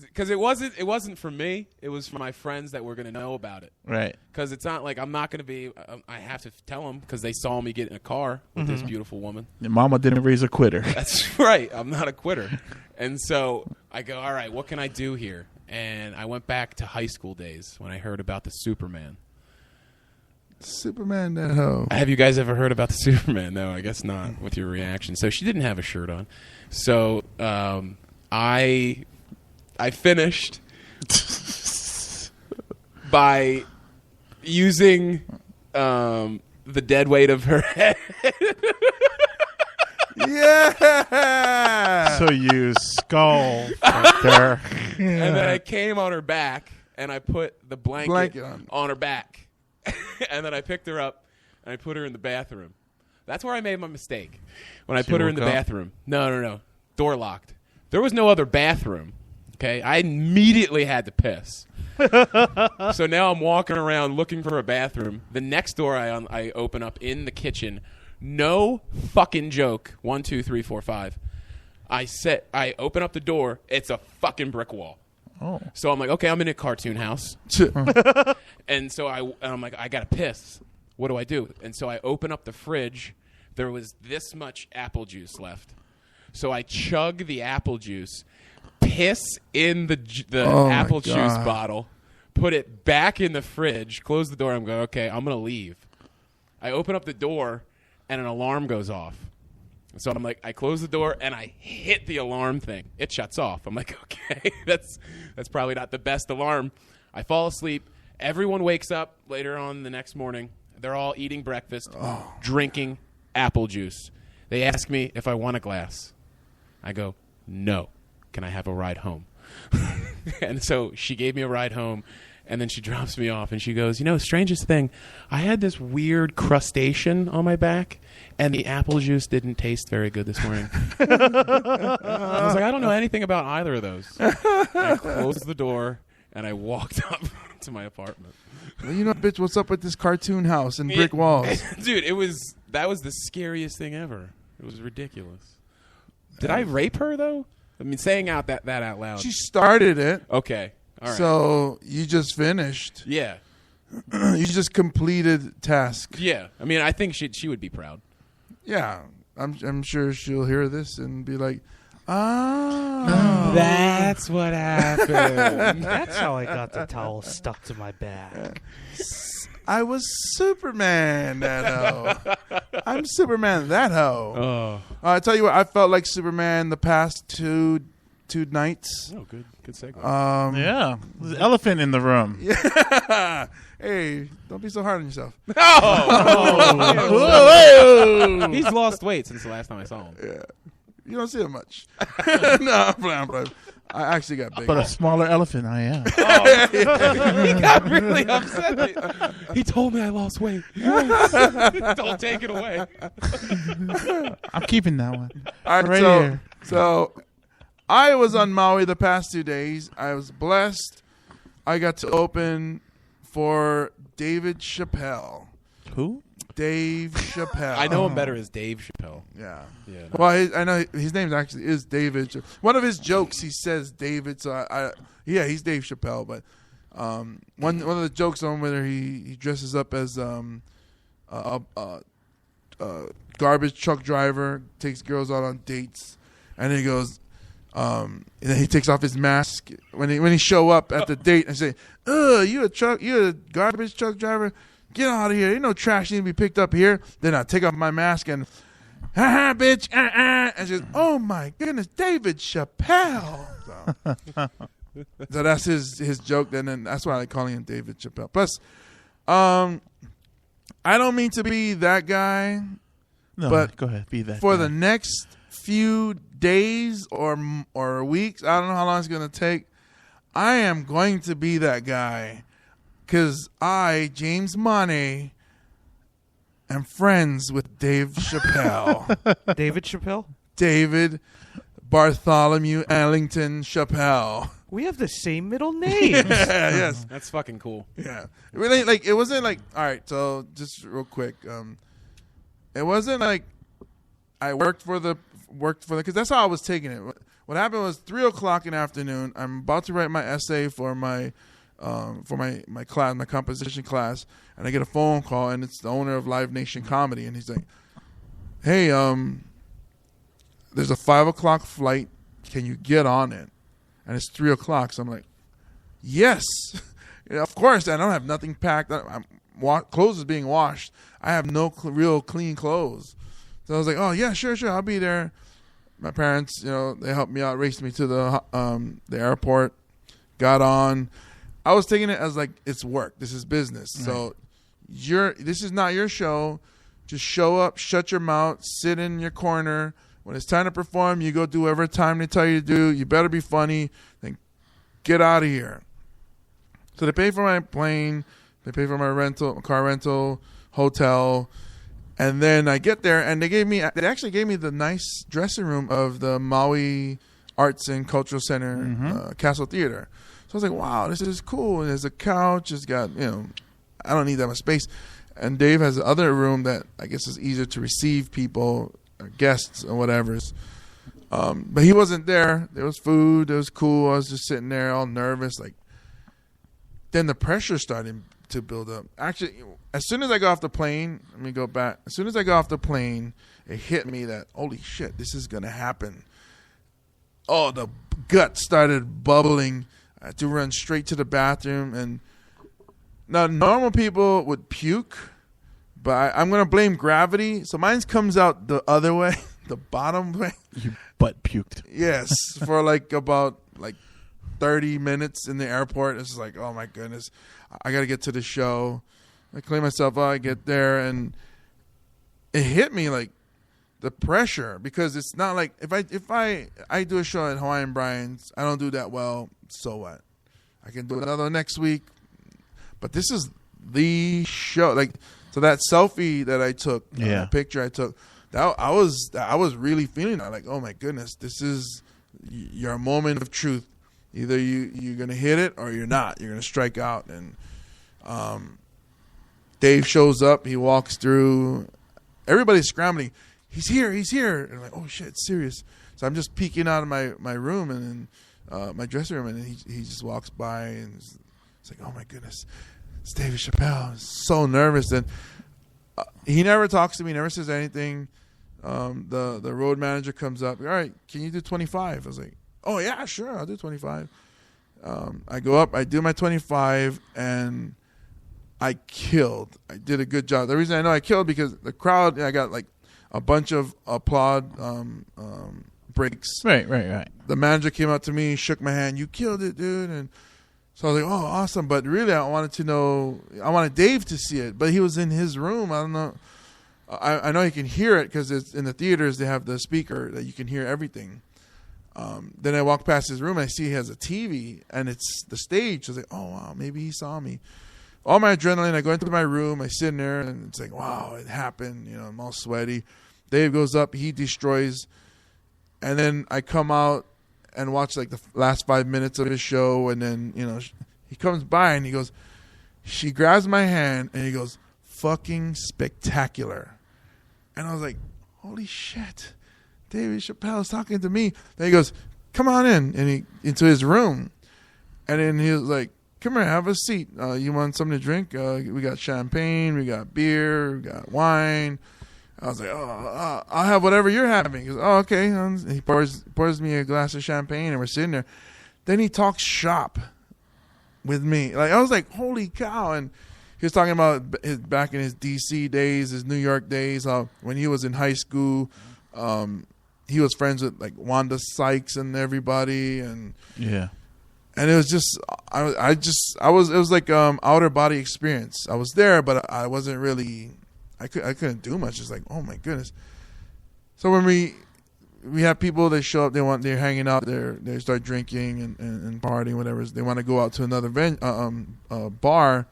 because it wasn't for me. It was for my friends that were going to know about it. Right. Because it's not like I'm not going to be. I have to tell them because they saw me get in a car with this beautiful woman. Your mama didn't raise a quitter. That's right. I'm not a quitter. And so I go, all right, what can I do here? And I went back to high school days when I heard about the Superman. Superman that hoe. Have you guys ever heard about the Superman? No, I guess not with your reaction. So she didn't have a shirt on. So I finished by using the dead weight of her head. Yeah. So you skull there. And then I came on her back and I put the blanket on her back. And then I picked her up and I put her in the bathroom. That's where I made my mistake. When I She put her in the woke up? bathroom. No. Door locked. There was no other bathroom. Okay? I immediately had to piss. So now I'm walking around looking for a bathroom. The next door I open up in the kitchen. No fucking joke. 1, 2, 3, 4, 5. I open up the door. It's a fucking brick wall. Oh. So I'm like, okay, I'm in a cartoon house. And so I'm like, I gotta piss. What do I do? And so I open up the fridge. There was this much apple juice left. So I chug the apple juice, piss in the apple juice bottle, put it back in the fridge, close the door. I'm going, okay, I'm gonna leave. I open up the door, and an alarm goes off. So I'm like, I close the door and I hit the alarm thing. It shuts off. I'm like, okay, that's probably not the best alarm. I fall asleep. Everyone wakes up later on the next morning. They're all eating breakfast, drinking apple juice. They ask me if I want a glass. I go, no. Can I have a ride home? And so she gave me a ride home. And then she drops me off, and she goes, strangest thing, I had this weird crustacean on my back, and the apple juice didn't taste very good this morning. I was like, I don't know anything about either of those. I closed the door, and I walked up to my apartment. Well, bitch, what's up with this cartoon house and brick walls? Dude, that was the scariest thing ever. It was ridiculous. Did I rape her, though? I mean, saying out that out loud. She started it. Okay. All right. So you just finished. Yeah. You just completed task. Yeah, I mean, I think she would be proud. Yeah, I'm sure she'll hear this and be like, "Oh, That's what happened. That's how I got the towel stuck to my back. I was Superman, that hoe. I'm Superman, that hoe." Oh, I tell you what, I felt like Superman the past two nights. oh, good segue. Yeah. There's an elephant in the room. Yeah. Hey, don't be so hard on yourself. He's lost weight since the last time I saw him. Yeah. You don't see it much. No, I'm playing. I actually got big. But a smaller elephant, I am. He got really upset. He told me I lost weight. Don't take it away. I'm keeping that one. All right, Here. so I was on Maui the past 2 days. I was blessed. I got to open for David Chappelle. Who? Dave Chappelle. I know him better as Dave Chappelle. Yeah. Yeah. Well, I know his name actually is David. One of his jokes, he says David. So yeah, he's Dave Chappelle. But one of the jokes on whether he dresses up as a garbage truck driver, takes girls out on dates, and he goes, and then he takes off his mask when he show up at the date and say, you a garbage truck driver? Get out of here. Ain't no trash need to be picked up here. Then I take off my mask and, ha bitch, and she goes, oh my goodness, David Chappelle. So that's his joke. Then that's why I like calling him David Chappelle. Plus, I don't mean to be that guy, No, but go ahead. Be that for guy. the next few days or weeks, I don't know how long it's going to take, I am going to be that guy. Because I, James Money, am friends with Dave Chappelle. David Chappelle? David Bartholomew Ellington Chappelle. We have the same middle names. Yes. That's fucking cool. Yeah. It really, like, it wasn't like, all right, so just real quick. It wasn't like I worked for the, because that's how I was taking it. What happened was 3:00 in the afternoon. I'm about to write my essay for my class, my composition class, and I get a phone call, and it's the owner of Live Nation Comedy, and he's like, "Hey, there's a 5:00 flight. Can you get on it?" And it's 3:00, so I'm like, "Yes, yeah, of course." I don't have nothing packed. Clothes is being washed. I have no real clean clothes, so I was like, "Oh yeah, sure, I'll be there." My parents, they helped me out, raced me to the airport, got on. I was taking it as like it's work. This is business. Right. So this is not your show. Just show up, shut your mouth, sit in your corner. When it's time to perform, you go do whatever time they tell you to do. You better be funny. Then get out of here. So they pay for my plane. They pay for my car rental, hotel. And then I get there, and they actually gave me the nice dressing room of the Maui Arts and Cultural Center, Castle Theater. So I was like, wow, this is cool. And there's a couch. It's got, I don't need that much space. And Dave has the other room that I guess is easier to receive people, or guests, or whatever. But he wasn't there. There was food. It was cool. I was just sitting there all nervous. Like, then the pressure started to build up. Actually, as soon as I got off the plane, let me go back. As soon as I got off the plane, it hit me that, holy shit, this is going to happen. Oh, the gut started bubbling. I had to run straight to the bathroom. And now normal people would puke, but I'm going to blame gravity. So mine comes out the other way, the bottom way. You butt puked. Yes, for about 30 minutes in the airport. It's like, oh my goodness, I got to get to the show. I clean myself out, I get there, and it hit me like the pressure, because it's not like if I do a show at Hawaiian Brian's, I don't do that well, so what? I can do another next week. But this is the show. So that selfie that I took, picture I took, that I was really feeling that. Like, oh my goodness, this is your moment of truth. Either you're gonna hit it or you're not. You're gonna strike out. And Dave shows up. He walks through. Everybody's scrambling. He's here. And I'm like, oh shit, it's serious. So I'm just peeking out of my room and my dressing room, and he just walks by, and it's like, oh my goodness. it's David Chappelle. I was so nervous. And he never talks to me, never says anything. The road manager comes up. All right, can you do 25? I was like, oh, yeah, sure, I'll do 25. I go up, I do my 25, and I killed. I did a good job. The reason I know I killed because the crowd, I got like a bunch of applaud breaks. Right. The manager came up to me, shook my hand. You killed it, dude. And so I was like, oh, awesome. But really, I wanted Dave to see it. But he was in his room. I don't know. I know he can hear it because it's in the theaters. They have the speaker that you can hear everything. Then I walk past his room and I see he has a TV and it's the stage. I was like, oh, wow, maybe he saw me. All my adrenaline, I go into my room, I sit in there, and it's like, wow, it happened. I'm all sweaty. Dave goes up, he destroys. And then I come out and watch like the last 5 minutes of his show. And then, he comes by and he goes, she grabs my hand and he goes, fucking spectacular. And I was like, holy shit, David Chappelle is talking to me. Then he goes, come on in, and into his room. And then he was like, come here, have a seat. You want something to drink? We got champagne, we got beer, we got wine. I was like, I'll have whatever you're having. He goes, oh, okay. And he pours me a glass of champagne, and we're sitting there. Then he talks shop with me. Like, I was like, holy cow. And he was talking about back in his D.C. days, his New York days, when he was in high school. He was friends with like Wanda Sykes and everybody, and yeah. And it was just, it was like outer body experience. I was there, but I wasn't really, I couldn't do much. It's like, oh my goodness. So when we have people that show up, they're hanging out, they start drinking and partying, whatever. They want to go out to another bar.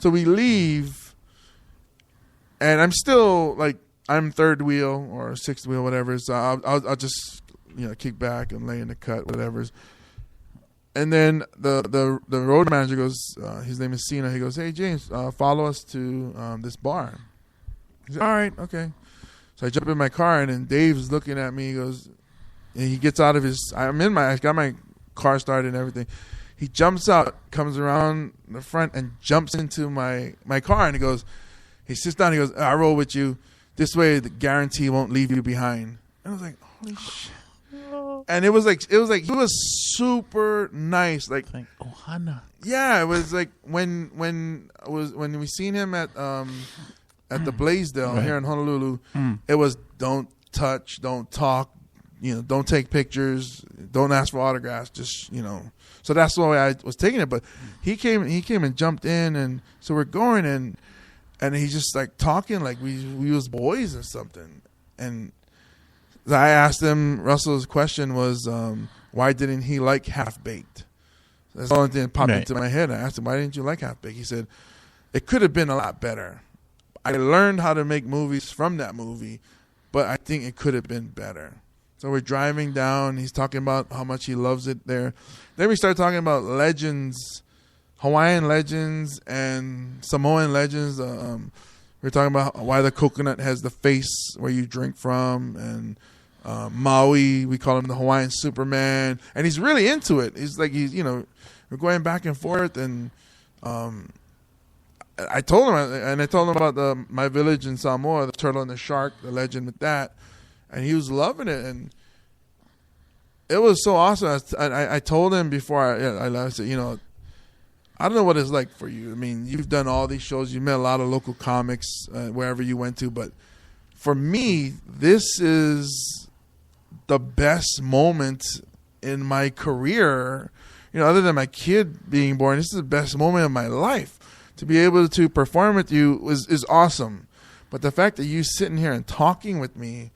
So we leave, and I'm still like, I'm third wheel or sixth wheel, whatever. So I'll just kick back and lay in the cut, whatever. And then the road manager goes, his name is Cena. He goes, hey James, follow us to this bar. He said, all right, okay. So I jump in my car, and then Dave's looking at me. He goes, and he gets out of his. I got my car started and everything. He jumps out, comes around the front, and jumps into my car. And he sits down. He goes, I roll with you. This way, the guarantee won't leave you behind. And I was like, holy shit. And it was like he was super nice. Like Ohana. Yeah, it was like when we seen him at the Blaisdell here in Honolulu. It was don't touch, don't talk, don't take pictures, don't ask for autographs. Just So that's the way I was taking it. But he came and jumped in, and so we're going and he's just like talking like we was boys or something. And I asked him, Russell's question was, why didn't he like Half Baked? That's the only thing that popped into my head. I asked him, why didn't you like Half Baked? He said, it could have been a lot better. I learned how to make movies from that movie, but I think it could have been better. So we're driving down. He's talking about how much he loves it there. Then we start talking about legends, Hawaiian legends and Samoan legends. We're talking about why the coconut has the face where you drink from, and Maui, we call him the Hawaiian Superman, and he's really into it. He's like, we're going back and forth, and I told him about my village in Samoa, the turtle and the shark, the legend with that, and he was loving it, and it was so awesome. I told him before I left, I said, I don't know what it's like for you. I mean, you've done all these shows. You met a lot of local comics wherever you went to. But for me, this is the best moment in my career. Other than my kid being born, this is the best moment of my life. To be able to perform with you is awesome. But the fact that you sitting here and talking with me,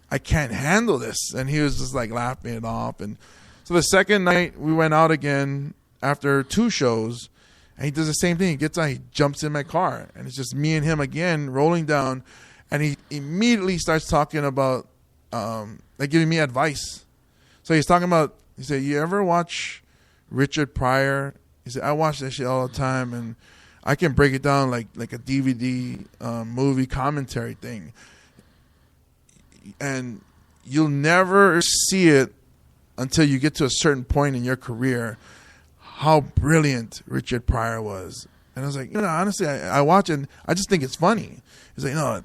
I can't handle this. And he was just like laughing it off. And so the second night we went out again after 2 shows. And he does the same thing. He gets out, he jumps in my car, and it's just me and him again rolling down. And he immediately starts talking about, giving me advice. So he's talking about, he said, you ever watch Richard Pryor? He said, I watch that shit all the time, and I can break it down like a DVD movie commentary thing. And you'll never see it until you get to a certain point in your career how brilliant Richard Pryor was. And I was like, honestly, I watch it and I just think it's funny. He's like, no,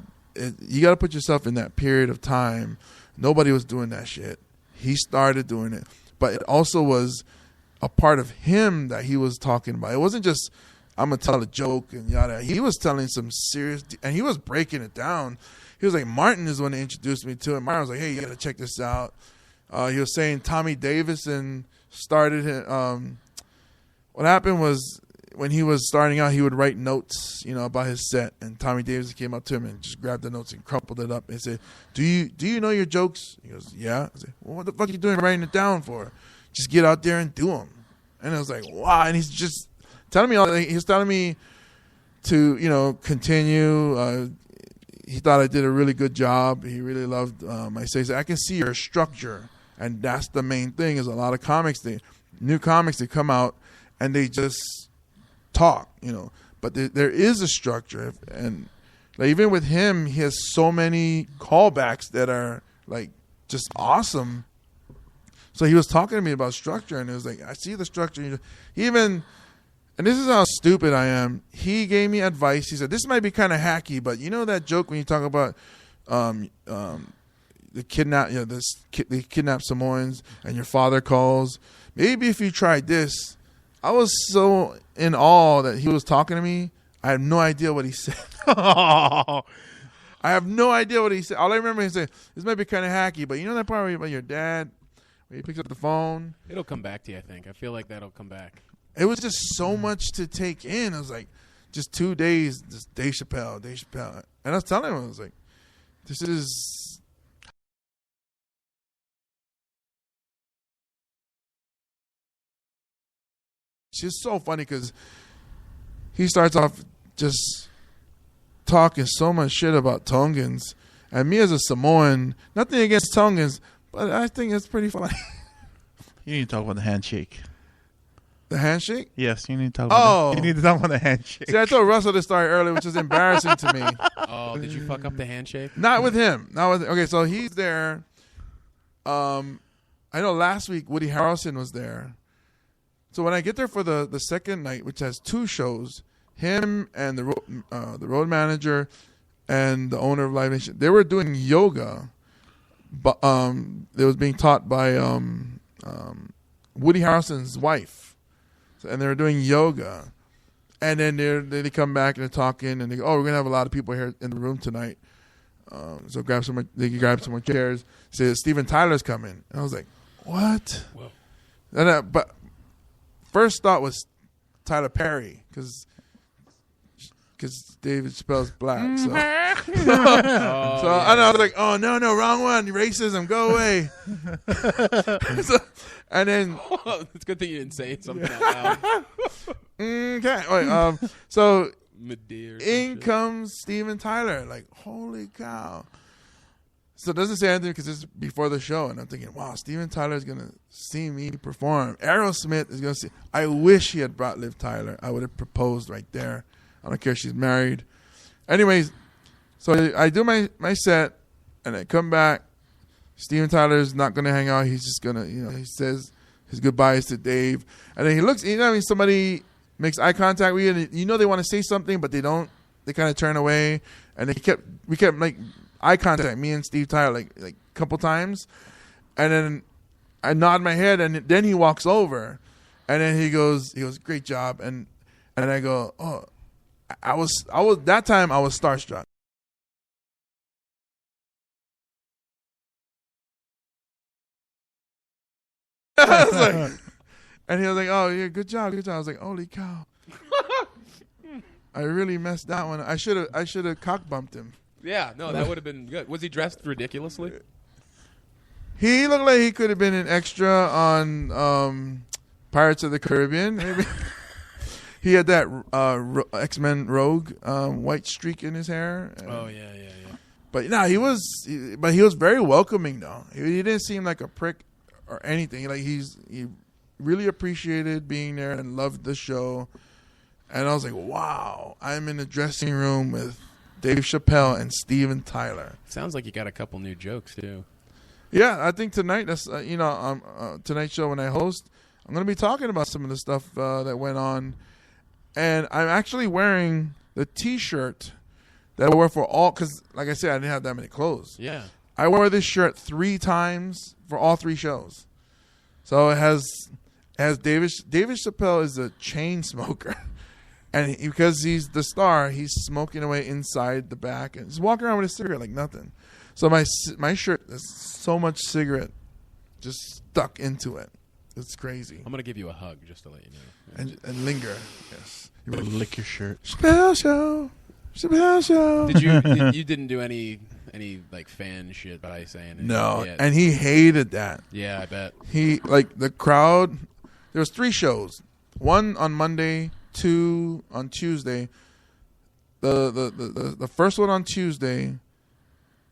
you got to put yourself in that period of time. Nobody was doing that shit. He started doing it. But it also was a part of him that he was talking about. It wasn't just, I'm going to tell a joke and yada. He was telling some serious, and he was breaking it down. He was like, Martin is the one that introduced me to it. Martin was like, hey, you got to check this out. He was saying Tommy Davidson started it. What happened was when he was starting out, he would write notes, about his set. And Tommy Davidson came up to him and just grabbed the notes and crumpled it up and said, do you know your jokes? He goes, yeah. I said, well, what the fuck are you doing writing it down for? Just get out there and do them. And I was like, wow. And he's just telling me he's telling me to, continue. He thought I did a really good job. He really loved my say. I can see your structure. And that's the main thing is a lot of comics, new comics, they come out and they just talk, But there is a structure. And like, even with him, he has so many callbacks that are like just awesome. So he was talking to me about structure, and it was like, I see the structure. He even, and this is how stupid I am, he gave me advice. He said, this might be kind of hacky, but you know that joke when you talk about they kidnap Samoans and your father calls. Maybe if you tried this. I was so in awe that he was talking to me. I have no idea what he said. I have no idea what he said. All I remember is saying, this might be kind of hacky, but you know that part about your dad where he picks up the phone? It'll come back to you, I think. I feel like that'll come back. It was just so much to take in. I was like, just 2 days, just Dave Chappelle. And I was telling him, I was like, this is... She's so funny because he starts off just talking so much shit about Tongans. And me as a Samoan, nothing against Tongans, but I think it's pretty funny. You need to talk about the handshake. The handshake? Yes, you need to talk about you need to talk about the handshake. See, I told Russell this story earlier, which is embarrassing to me. Oh, did you fuck up the handshake? Not with him. Okay, so he's there. I know last week Woody Harrelson was there. So when I get there for the second night, which has 2 shows, him and the road manager and the owner of Live Nation, they were doing yoga. But it was being taught by Woody Harrelson's wife, and they were doing yoga. And then they come back and they're talking, and they go, "Oh, we're gonna have a lot of people here in the room tonight. So they can grab some more chairs." Say Steven Tyler's coming, and I was like, "What?" Whoa. And but first thought was Tyler Perry because David Chappelle's black. So, and I was like, "Oh no, wrong one, racism, go away." And then it's a good thing you didn't say something out loud. Okay, wait. So Medea in comes Steven Tyler. Like, holy cow! So it doesn't say anything because it's before the show, and I'm thinking, wow, Steven Tyler is gonna see me perform. Aerosmith is gonna see. I wish he had brought Liv Tyler. I would have proposed right there. I don't care if she's married. Anyways, so I do my set, and I come back. Steven Tyler's not gonna hang out. He's just gonna, he says his goodbyes to Dave, and then he looks. Somebody makes eye contact with you, and they want to say something, but they don't. They kind of turn away, and we kept like eye contact, me and Steve Tyler, like a couple times, and then I nod my head, and then he walks over, and then he goes, great job, and I go, oh, I was that time I was starstruck. I was like, and he was like, oh yeah, good job. I was like, holy cow. I really messed that one. I should have cock bumped him. Yeah, no, that would have been good. Was he dressed ridiculously? He looked like he could have been an extra on Pirates of the Caribbean. Maybe. He had that X-Men Rogue white streak in his hair. Oh yeah. But no, he was very welcoming though. He didn't seem like a prick or anything. Like he really appreciated being there and loved the show. And I was like, wow, I'm in a dressing room with Dave Chappelle and Steven Tyler. Sounds like you got a couple new jokes too. Yeah, I think tonight, that's tonight's show when I host, I'm going to be talking about some of the stuff that went on. And I'm actually wearing the T-shirt that I wear for all, because like I said, I didn't have that many clothes. Yeah. I wore this shirt 3 times for all 3 shows. So it has David Chappelle is a chain smoker. And because he's the star, he's smoking away inside the back and he's walking around with a cigarette like nothing. So my shirt has so much cigarette just stuck into it. It's crazy. I'm going to give you a hug just to let you know. And linger. Yes. You would lick your shirt. Chappelle Show. Chappelle Show. Did you didn't do any like fan shit by saying it? No. Yet. And he hated that. Yeah, I bet. He, like, the crowd, there was 3 shows. 1 on Monday, 2 on Tuesday. The first one on Tuesday,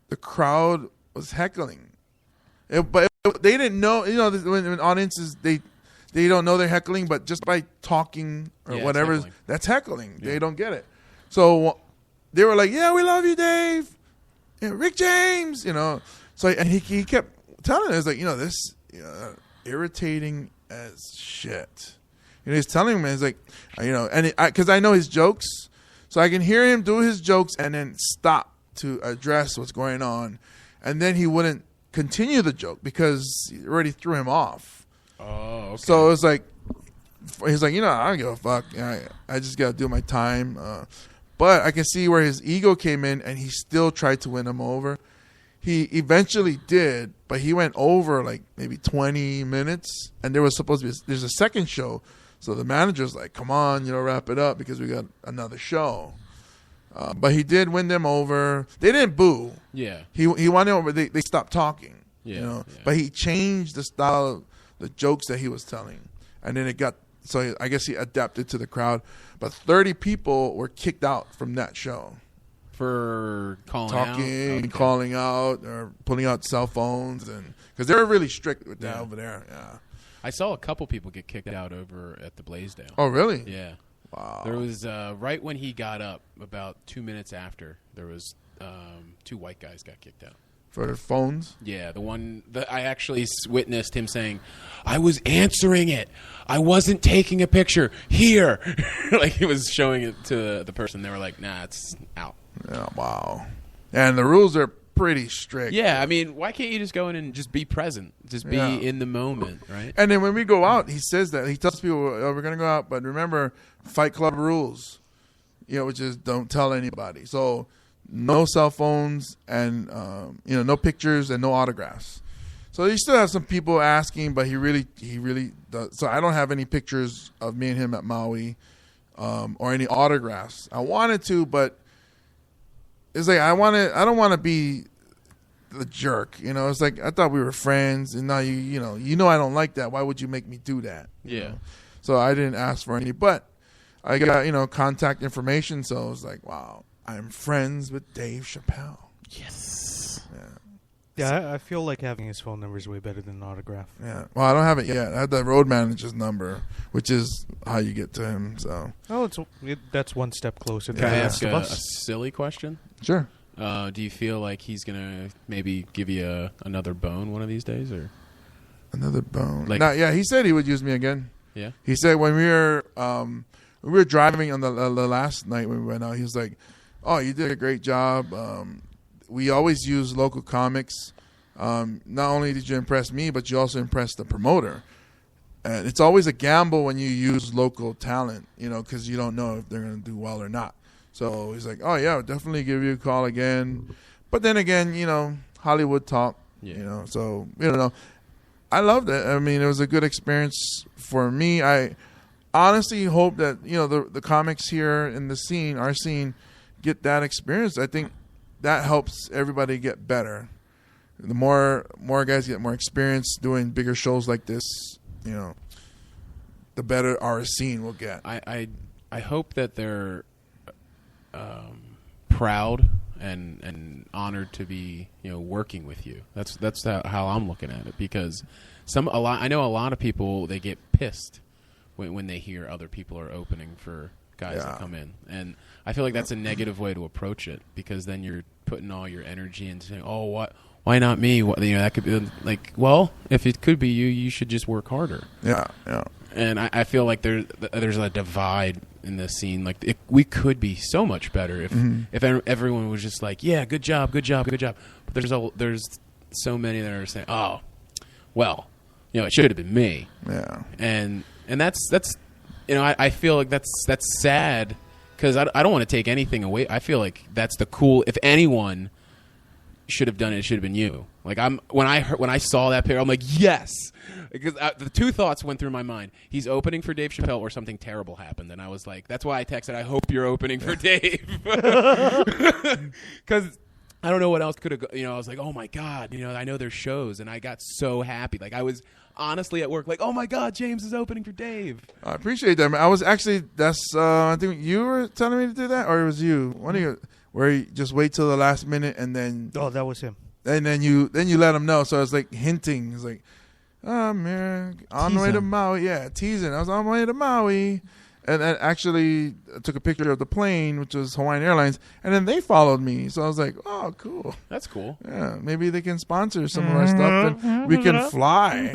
the crowd was heckling. But they didn't know, when audiences, they don't know they're heckling, but just by talking or whatever, heckling. that's heckling. Yeah. They don't get it. So they were like, yeah, we love you, Dave. Yeah, Rick James, So and he kept telling us, like, this irritating as shit. He's telling me, it's like, and because I know his jokes, so I can hear him do his jokes and then stop to address what's going on, and then he wouldn't continue the joke because he already threw him off. Oh, okay. So it was like, he's like, I don't give a fuck. I just got to do my time. But I can see where his ego came in, and he still tried to win him over. He eventually did, but he went over like maybe 20 minutes, and there was supposed to be there's a second show. So the manager's like, come on, wrap it up because we got another show. But he did win them over. They didn't boo. Yeah. He won them over. They stopped talking. Yeah. But he changed the style of the jokes that he was telling. And then it got, so I guess he adapted to the crowd. But 30 people were kicked out from that show. For calling Talking, out? calling out, or pulling out cell phones. And because they were really strict with that over there. Yeah. I saw a couple people get kicked out over at the Blaisdell. Oh, really? Yeah. Wow. There was, right when he got up, about 2 minutes after, there was 2 white guys got kicked out. For their phones? Yeah, the one that I actually witnessed him saying, I was answering it. I wasn't taking a picture. Here. Like he was showing it to the person. They were like, nah, it's out. Yeah, wow. And the rules are pretty strict. Yeah, I mean, why can't you just go in and just be present? Just be in the moment, right? And then when we go out, he says that. He tells people, we're going to go out, but remember, Fight Club rules, which is don't tell anybody. So no cell phones and, no pictures and no autographs. So you still have some people asking, but he really does. So I don't have any pictures of me and him at Maui or any autographs. I wanted to, but it's like I don't want to be the jerk, It's like I thought we were friends, and now you I don't like that. Why would you make me do that? Yeah. So I didn't ask for any, but I got contact information. So I was like, wow, I'm friends with Dave Chappelle. Yes. Yeah, I feel like having his phone number is way better than an autograph. Yeah. Well, I don't have it yet. I have the road manager's number, which is how you get to him. So. Oh, that's one step closer. Can I than the ask rest of a us. silly question? Sure. Do you feel like he's gonna maybe give you another bone one of these days, or Another bone? Like- Yeah, he said he would use me again. yeah? He said when we were driving on the last night when we went out, he was like, "Oh, you did a great job. We always use local comics. Not only did you impress me, but you also impressed the promoter. And it's always a gamble when you use local talent, because you don't know if they're going to do well or not. So he's like, oh, yeah, I'll definitely give you a call again. But then again, Hollywood talk, so, I loved it. I mean, it was a good experience for me. I honestly hope that, the comics here in the scene, our scene, get that experience. I think that helps everybody get better. The more guys get more experience doing bigger shows like this, the better our scene will get. I hope that they're proud and honored to be working with you. That's how I'm looking at it, because I know a lot of people, they get pissed when they hear other people are opening for guys that come in, and I feel like that's a negative way to approach it, because then you're putting all your energy into saying, oh, what? Why not me? That could be like, well, if it could be you should just work harder. Yeah. And I feel like there's a divide in this scene. Like we could be so much better if everyone was just like, yeah, good job. But there's so many that are saying, oh, well, it should have been me. Yeah. And that's I feel like that's sad because I don't want to take anything away. I feel like that's the cool. If anyone should have done it, it should have been you. Like when I saw that pair, I'm like, yes, because the two thoughts went through my mind: he's opening for Dave Chappelle, or something terrible happened. And I was like, that's why I texted, I hope you're opening for Dave, because I don't know what else could have. I was like, oh my god, I know there's shows, and I got so happy. Like I was honestly at work, like, oh my god, James is opening for Dave. I appreciate that, man. I was actually I think you were telling me to do that, or it was you. One of you. Where you just wait till the last minute and then... Oh, that was him. And then you let him know. So I was like hinting. It's like, oh, man, on the way to Maui. Yeah, teasing. I was on my way to Maui. And actually took a picture of the plane, which was Hawaiian Airlines. And then they followed me. So I was like, oh, cool. That's cool. Yeah, maybe they can sponsor some of our stuff and we can fly,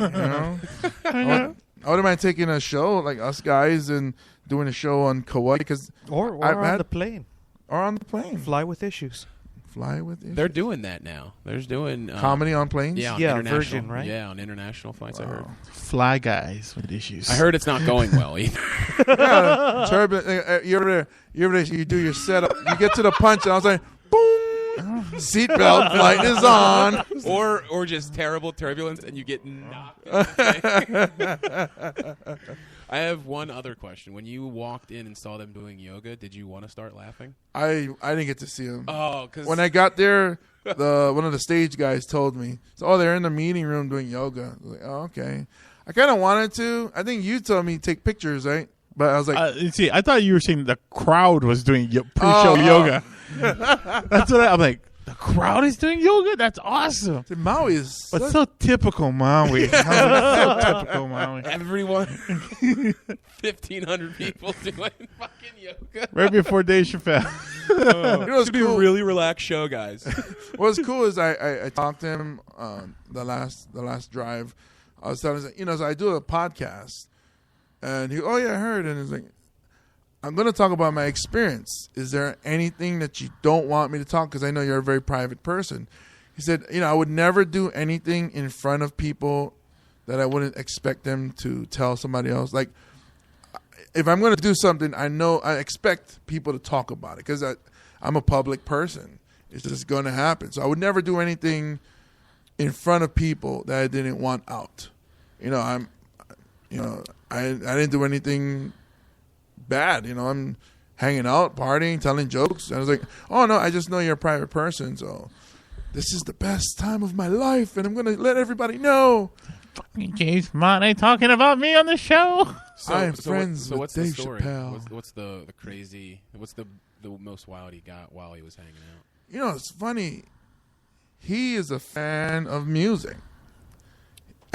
I wouldn't mind taking a show, like us guys, and doing a show on Kauai. Or on the plane. Or on the plane. Fly with issues. Fly with issues. They're doing that now. They're doing comedy on planes. Yeah, on international, Virgin, right? Yeah, on international flights. I heard. Fly guys with issues. I heard it's not going well either. Yeah, turbulent. You do your setup. You get to the punch, and I was like, boom, seatbelt, flight is on. Or just terrible turbulence, and you get knocked. I have one other question. When you walked in and saw them doing yoga, did you want to start laughing? I didn't get to see them. Oh, because when I got there, one of the stage guys told me, so, they're in the meeting room doing yoga. I was like, oh, okay. I kind of wanted to. I think you told me to take pictures, right? But I was like, see, I thought you were saying the crowd was doing pre-show yoga. That's what I'm like. The crowd is doing yoga? That's awesome. Maui is... But so typical Maui. So typical Maui. Everyone, 1,500 people doing fucking yoga. Right before Dave Chappelle. It's going to be a really relaxed show, guys. What's cool is I talked to him the last drive. I was telling him, so I do a podcast. And he, oh, yeah, I heard. And he's like, I'm going to talk about my experience. Is there anything that you don't want me to talk? Because I know you're a very private person. He said, I would never do anything in front of people that I wouldn't expect them to tell somebody else. Like, if I'm going to do something, I expect people to talk about it because I'm a public person. It's just going to happen. So I would never do anything in front of people that I didn't want out. I didn't do anything bad. I'm hanging out, partying, telling jokes. And I was like, oh, no, I just know you're a private person, so this is the best time of my life, and I'm going to let everybody know. Fucking James Monte talking about me on the show. I'm friends with what's Dave the story? Chappelle. What's the crazy, what's the most wild he got while he was hanging out? It's funny. He is a fan of music.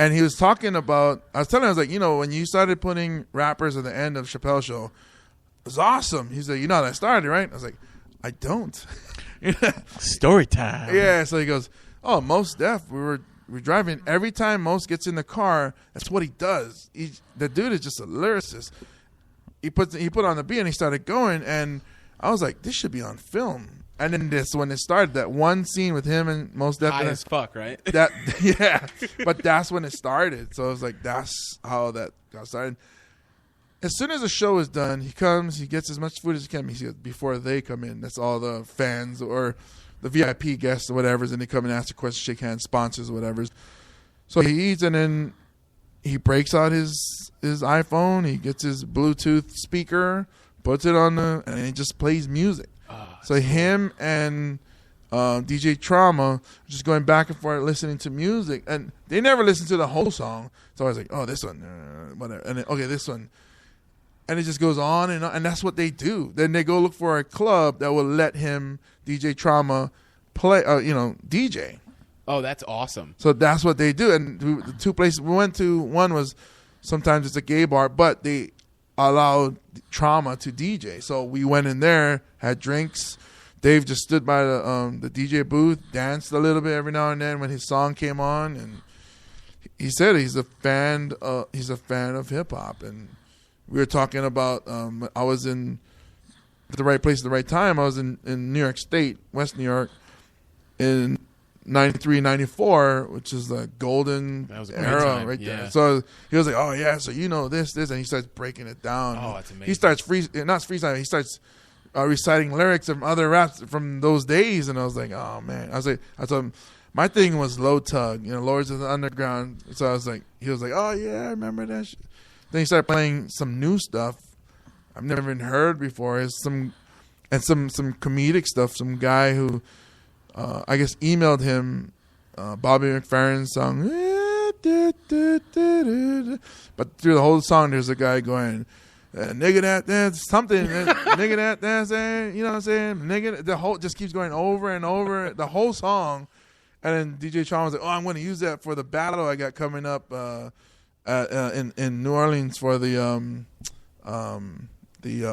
And he was talking about, I was telling him, I was like, when you started putting rappers at the end of Chappelle's show, it was awesome. He said, how that started, right? I was like, I don't. Story time. Yeah, so he goes, oh, Mos Def, we're driving. Every time Mos gets in the car, that's what he does. The dude is just a lyricist. He put on the beat and he started going, and I was like, this should be on film. And then when it started, that one scene with him and Mos Def. High as fuck, right? Yeah, but that's when it started. So I was like, that's how that got started. As soon as the show is done, he comes, he gets as much food as he can. He says, before they come in, that's all the fans or the VIP guests or whatever, and they come and ask a question, shake hands, sponsors or whatever. So he eats, and then he breaks out his iPhone. He gets his Bluetooth speaker, puts it on and he just plays music. So him and DJ Trauma just going back and forth listening to music, and they never listen to the whole song. So I was like, oh, this one, whatever, and then, okay, this one, and it just goes on, and that's what they do. Then they go look for a club that will let him, DJ Trauma, play, DJ. Oh, that's awesome. So that's what they do. And the two places we went to, one was sometimes it's a gay bar, but they allowed Trauma to DJ. So we went in there, had drinks. Dave just stood by the DJ booth, danced a little bit every now and then when his song came on, and he said he's a fan of hip hop, and we were talking about. I was in the right place at the right time. I was in New York State, West New York, in 93, 94, which is the golden That was a great era time, right yeah. there. So he was like, "Oh yeah, so you know this," and he starts breaking it down. Oh, that's amazing. He starts not freestyling. He starts reciting lyrics from other raps from those days, and I was like, "Oh man!" I told him my thing was Low Tug, Lords of the Underground. So I was like, he was like, "Oh yeah, I remember that." Then he started playing some new stuff I've never even heard before. It's some comedic stuff. Some guy who I guess emailed him Bobby McFerrin's song, but through the whole song, there's a guy going, "Nigga that dance something, nigga that dance," you know what I'm saying? Nigga, the whole just keeps going over and over the whole song, and then DJ Tron was like, "Oh, I'm going to use that for the battle I got coming up in New Orleans for the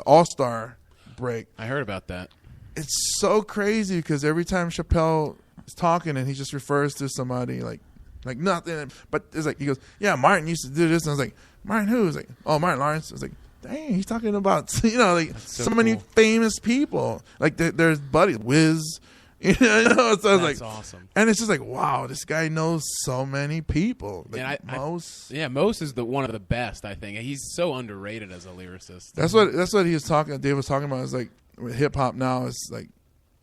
All-Star break." I heard about that. It's so crazy because every time Chappelle is talking and he just refers to somebody like nothing, but it's like he goes, "Yeah, Martin used to do this," and I was like, "Martin who?" It's like, "Oh, Martin Lawrence." I was like, "Dang, he's talking about so many cool. famous people. Like there's Buddy Wiz." So I was That's like, awesome. and it's just like, wow, this guy knows so many people. Like And Mos. Mos is one of the best. I think he's so underrated as a lyricist. That's what he was talking. Dave was talking about. It's like with hip hop now, it's like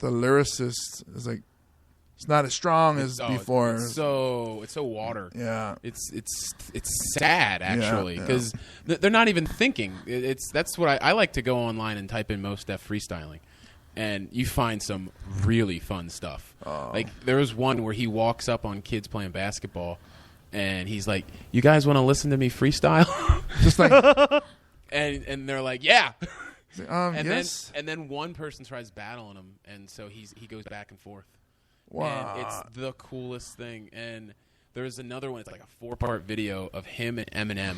the lyricist is like it's not as strong as before. It's so water. Yeah, It's sad actually because they're not even thinking. That's what I like to go online and type in Mos Def freestyling, and you find some really fun stuff. Like there was one where he walks up on kids playing basketball, and he's like, "You guys want to listen to me freestyle?" just like and they're like, "Yeah." And yes. then one person tries battling him, and so he goes back and forth. Wow. And it's the coolest thing. And there's another one. It's like a 4-part video of him and Eminem,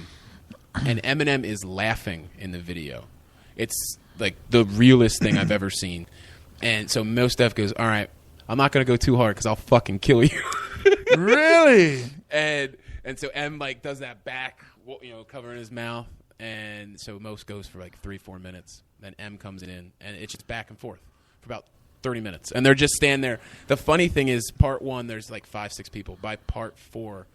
and Eminem is laughing in the video. It's like the realest thing I've ever seen. And so Mos Def goes, "All right, I'm not gonna go too hard because I'll fucking kill you." Really? And so M does that back, covering his mouth. And so Mos goes for 3-4 minutes. Then M comes in, and it's just back and forth for about 30 minutes. And they're just standing there. The funny thing is, part 1, there's 5-6 people. By part 4,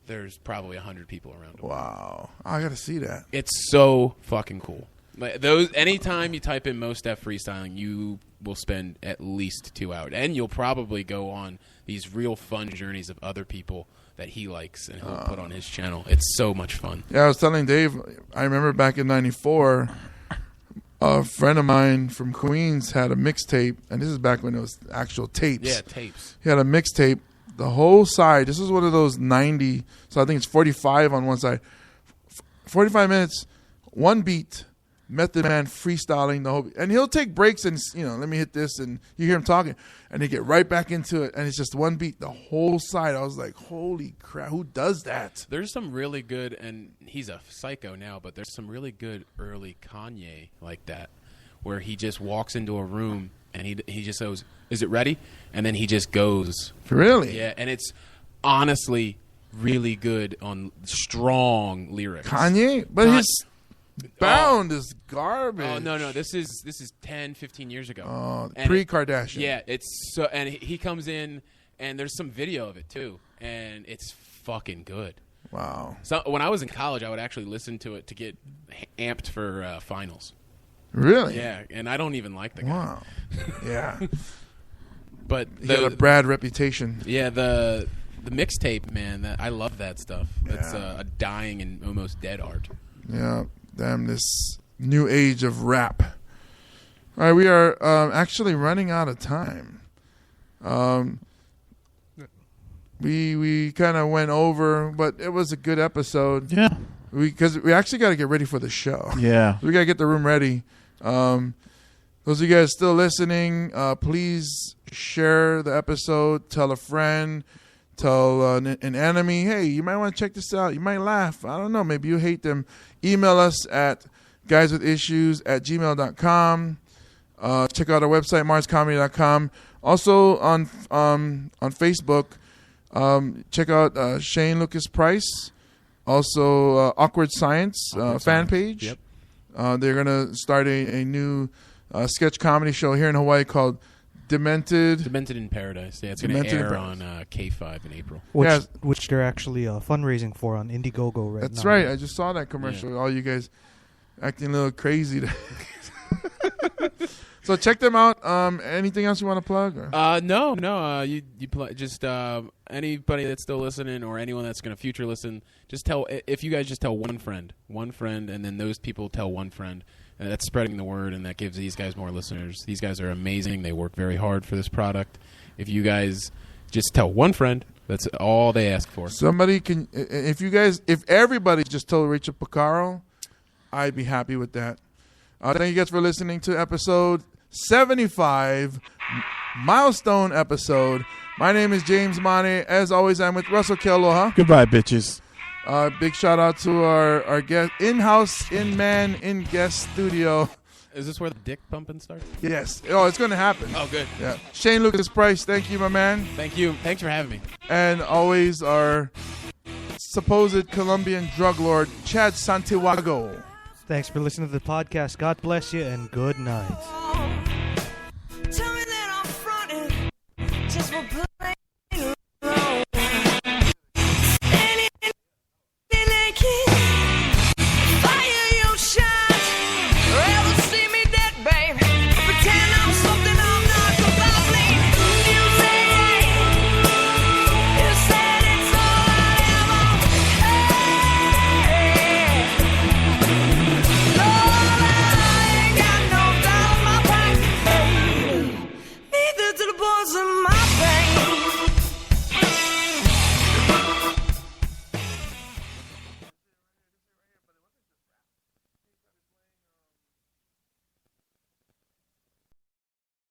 there's probably 100 people around him. Wow. I got to see that. It's so fucking cool. Anytime you type in Mos Def freestyling, you will spend at least 2 hours. And you'll probably go on these real fun journeys of other people that he likes and he'll put on his channel. It's so much fun. Yeah, I was telling Dave, I remember back in 94, a friend of mine from Queens had a mixtape, and this is back when it was actual tapes. Yeah, tapes. He had a mixtape, the whole side. This is one of those 90, so I think it's 45 on one side. 45 minutes, one beat, Method Man freestyling the whole, and he'll take breaks and let me hit this, and you hear him talking, and they get right back into it, and it's just one beat the whole side. I was like, holy crap, who does that? There's some really good, and he's a psycho now, but there's some really good early Kanye like that, where he just walks into a room and he just goes, "Is it ready?" And then he just goes. Really? Yeah, and it's honestly really good on strong lyrics. Kanye, but his Bound is garbage. Oh no, this is 10, 15 years ago. Oh, And pre-Kardashian. Yeah, it's so, and he comes in, and there's some video of it too, and it's fucking good. Wow. So when I was in college, I would actually listen to it to get amped for finals. Really? Yeah, and I don't even like the guy. Wow. Yeah. But He got a Brad reputation. yeah, the mixtape, man, I love that stuff. It's Yeah. a dying and almost dead art. Yeah. Damn, this new age of rap. All right, we are actually running out of time. We kind of went over, but it was a good episode. Yeah. Because we actually got to get ready for the show. Yeah. We got to get the room ready. Those of you guys still listening, please share the episode. Tell a friend. Tell an enemy, hey, you might want to check this out. You might laugh. I don't know. Maybe you hate them. Email us at guyswithissues@gmail.com. Check out our website, marscomedy.com. Also on Facebook, check out Shane Lucas Price Also, Awkward Science Awkward fan Science. page. Yep. They're going to start a new sketch comedy show here in Hawaii called Demented. Demented in Paradise. Yeah, it's going to Demented in air Paradise. on K5 in April. Which they're actually fundraising for on Indiegogo right now. That's right. I just saw that commercial. All you guys acting a little crazy. So check them out. Anything else you want to plug? Or? No. Just anybody that's still listening or anyone that's going to future listen, just tell, if you guys just tell one friend, and then those people tell one friend, and that's spreading the word, and that gives these guys more listeners. These guys are amazing. They work very hard for this product. If you guys just tell one friend, that's all they ask for. Somebody can, if everybody just told Rachel Picaro, I'd be happy with that. Thank you guys for listening to episode 75, milestone episode. My name is James Mane. As always, I'm with Russell Kealoha. Goodbye, bitches. Big shout out to our guest, in-house, in-guest studio. Is this where the dick pumping starts? Yes. Oh, it's going to happen. Oh, good. Yeah. Shane Lucas Price, thank you, my man. Thank you. Thanks for having me. And always our supposed Colombian drug lord, Chad Santiago. Thanks for listening to the podcast. God bless you and good night. Tell me that I'm fronting just for playing alone. Standing naked, fire your shot. Rather see me dead, babe. Pretend I'm something I'm not, 'cause I bleed. You say it's all I ever had. Lord, I ain't got no doubt in my pocket. Neither do the boys in my